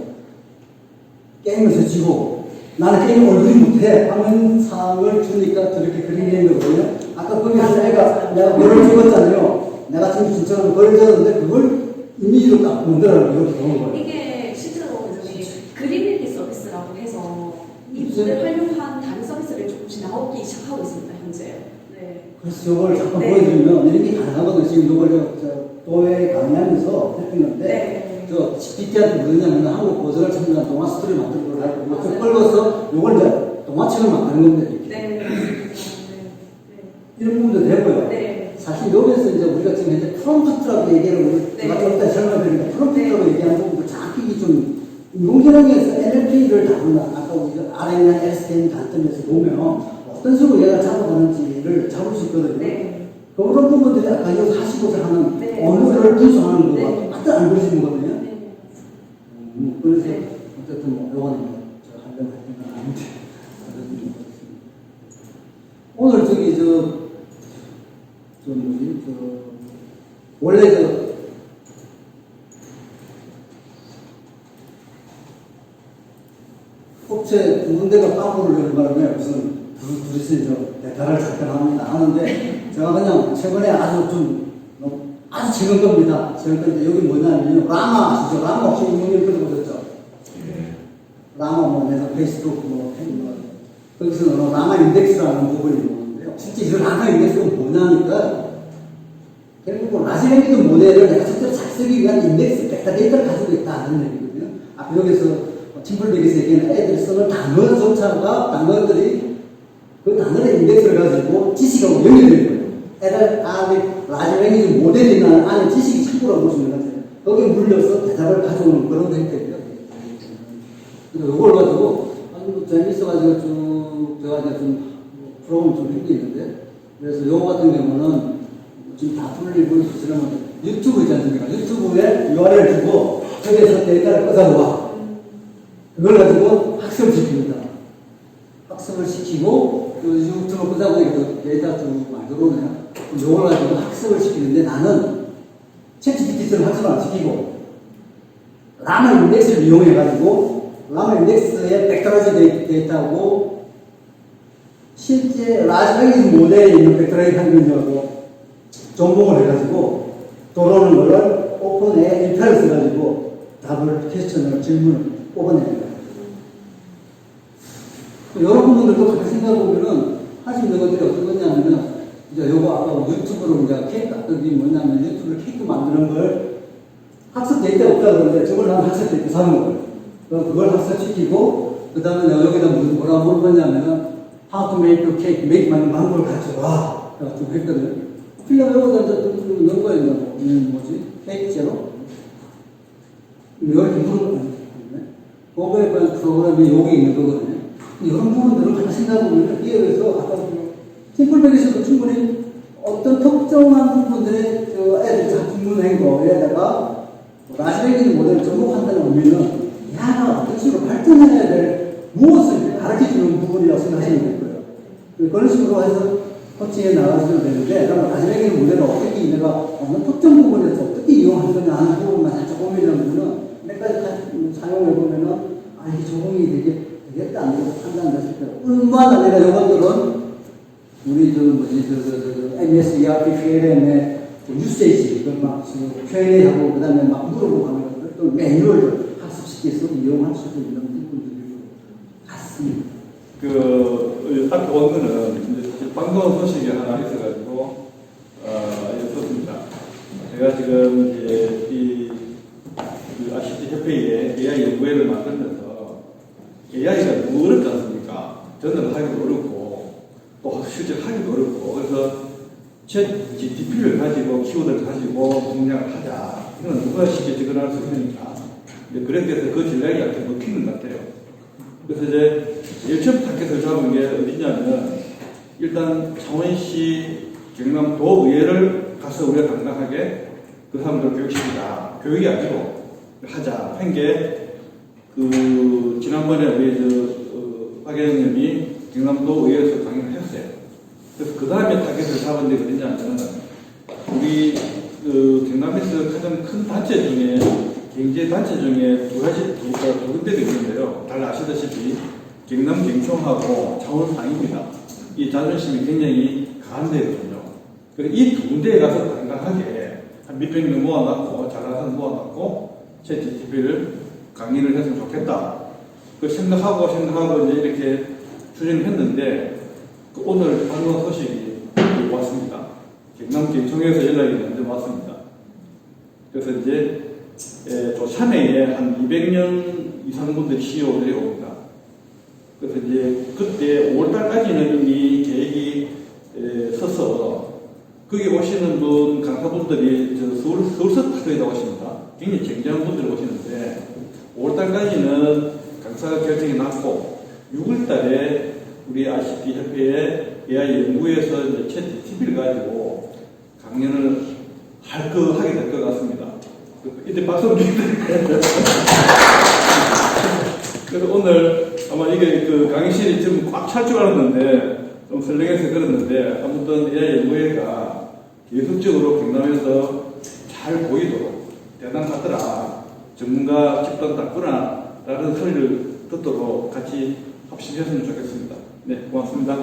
게임을 치고 나는 게임 얼굴이 못해 하는 상황을 주니까 저렇게 그리는 거거든요. 아까 거기서 내가 뭐를 찍었잖아요. 내가 지금 진짜로 뭘 찍었는데 그걸 이미지로 딱 만들어내고 이렇게 나온 거예요. 이게 실제로 저희 그림 읽기 서비스라고 해서 이 모델 활용한 다른 서비스를 조금씩 나오기 시작하고 있습니다, 현재. 네. 그래서 이걸 잠깐 네. 보여드리면 이렇게 가능하거든요. 지금 이걸 도에 강의하면서 했는데 네. 저 PT한테 뭐냐면 한국 고전을 참여한 동화 스토리 만들고 할 거고 좀 끌어서 이걸 이제 동화책을 만드는 건데 이렇게. 네. 네. 이런 부분도 되고요. 네. 사실 여기서 이제 우리가 지금 현재 프롬프트라고 얘기를 네. 제가 좀 이따 설명드리니까 프롬프트라고 얘기하는 부분도 정확히 좀 인공지능에서 NLP를 다룬다. 아까 우리가 RNN, LSTM 관점에서 보면 어떤 식으로 얘가 작업하는지를 잡을 수 있거든요. 네. 그런 부분들이 아까 여기서 하시고자 하는 네. 언어를 분석하는 거가 네. 완전 알고리즘이거든요. 네. 그래서 네. 어쨌든 뭐 요거는 저 하려고 했던 건 아닌데 오늘 저기 원래 업체 두 군데가 까불을 낸 바람에 무슨 둘이서 대타를 작전합니다 하는데 제가 그냥 최근에 아주 최근 겁니다. 최근 건데 여기 뭐냐면 라마 아시죠? 라마 혹시 이모님 들어보셨죠? 라마 뭐 내가 페이스북 거기서 라마 인덱스라는 부분이 있는데요. 실제 이 라마 인덱스가 뭐냐니까 결국은 라지랭귀지 모델을 내가 실제로 잘 쓰기 위한 인덱스 데이터를 가지고 있다는 얘기거든요. 여기서 팀플릭에서 얘기하는 애들이 쓰는 단어들이 그 단어의 인덱스를 가지고 지식하고 연결되는 거예요. 애들 라지랭귀지 모델이나 안에 지식이 참고라고 보시면 돼요. 거기에 물려서 대답을 가져오는 그런 형태예요. 이걸 가지고 아주 재밌어가지고 제가 이제 좀 프로그램 좀 했게 있는데 그래서 요거 같은 경우는 지금 다 풀리고 있으면 유튜브 있지 않습니까? 유튜브에 URL 주고 거기에서 데이터를 꺼내와 그걸 가지고 학습을 시킵니다. 학습을 시키고 그 유튜브 끄다보니 그 데이터 좀 많이 들어오네요. 요걸 가지고 학습을 시키는데 나는 챗GPT처럼 학습을 안 시키고 라마 인덱스를 이용해가지고 라마 인덱스의 벡터라이즈 데이터하고 실제 라지랭귀지 모델에 있는 벡터라이즈 한글하고 전공을 해가지고 들어오는 거를 오픈에 일타를 써가지고 답을 퀘스천을 질문을 뽑아내는 거예요. 여러 부분들도 같이 생각해보면은 할 수 있는 것들이 어떤 거냐면은 이제 요거 아까 유튜브로 이제 케이크, 그게 뭐냐면 유튜브로 케이크 만드는 걸 학습 데이터 없다 그러는데 저걸 난 학습 데이터 사는 거예요. 그럼 그걸 학습시키고 그 다음에 여기다 뭐라 물어봤냐면은 how to make a cake, make 만든 방법을 가르쳐라. 좀 했거든요. 필름 여기다 넣은 거예요. 뭐지? 케이크 제로? 이걸 물어보는 거기에 관한 프로그램이 여기 있는 거거든요. 이런 부분들을 같이 생각해보면 이에 의해서 아까 팀플백에서도 충분히 어떤 특정한 부분들의 애들 작품 행동에다가 라시레기는 모델을 접목한다는 의미는 야가 어떤 식으로 발전해야 될 무엇을 가르쳐주는 부분이라고 생각하시면 될 거예요. 그런 식으로 해서 코칭에 나가시면 되는데 그럼 라시레기 모델을 어떻게 내가 어느 특정 부분에서 어떻게 이용할 거냐 하는 부분만 살짝 고민하면은 몇 가지 사용해보면은 이게 적응이 되겠다 안 되겠다 판단됐을 때 뿐만 아니라 이것들은 우리 MS, ERP, PLM의 유세이지, 막 Q&A하고 그 다음에 막 물어보고 하는 것들, 또 매뉴얼을 학습시켜서 이용할 수도 있는 부분들이 같습니다. 앞에 온 거는 이제 반가운 소식이 하나 있어가지고, 있었습니다. 제가 지금 이제 ICT 협회에 AI 연구회를 만들면서 AI가 너무 어렵지 않습니까? 저는 하기도 어렵고, 또 실제로 하기도 어렵고, 그래서 챗 GTP를 가지고 키워드를 가지고 공략을 하자. 이건 누가 쉽게 접근할 수 있으니까. 그렇게 해서 그 전략이 약간 먹히는 것 같아요. 그래서 이제 제일 처음 타겟을 잡은 게 어디냐면, 일단 창원시 경남도의회를 가서 우리가 당당하게 그 사람들 교육시키자. 교육이 아니고 하자. 한 게, 지난번에 우리 박 의원님이 경남도의회에서 강의를 했어요. 그래서 그 다음에 타겟을 잡은 데 어디냐면, 우리 경남에서 가장 큰 단체 중에, 경제단체 중에 두 군데가 있는데요. 잘 아시다시피 경남경총하고 창원상입니다. 이 자존심이 굉장히 강한 데거든요. 그래서 이 두 군데에 가서 당당하게 한 몇백 명 모아놨고, 잘하는 사람 모아놨고, 제 GTP를 강의를 했으면 좋겠다. 생각하고 이제 이렇게 추진을 했는데, 오늘 반가운 소식이 왔습니다. 경남경총에서 연락이 먼저 왔습니다. 그래서 이제 또 샤내에 한 200년 이상 분들이 CEO들이 옵니다. 그래서 이제 그때 5월달까지는 이미 계획이 서서 거기 오시는 분 강사분들이 서울서 타도에다 오십니다. 굉장히 굉장한 분들이 오시는데 5월달까지는 강사 결정이 났고 6월달에 우리 ICT 협회의 AI 연구에서 이제 챗 GTP를 가지고 강연을 하게 될 것 같습니다. 이때 박수 드립니다. 그래서 오늘 아마 이게 강의실이 지금 꽉 찰 줄 알았는데 좀 설레게서 그랬는데 아무튼 AI 연구회가 계속적으로 경남에서 잘 보이도록 대단하더라. 전문가 집단 닦구나. 라는 소리를 듣도록 같이 합심했으면 좋겠습니다. 네, 고맙습니다.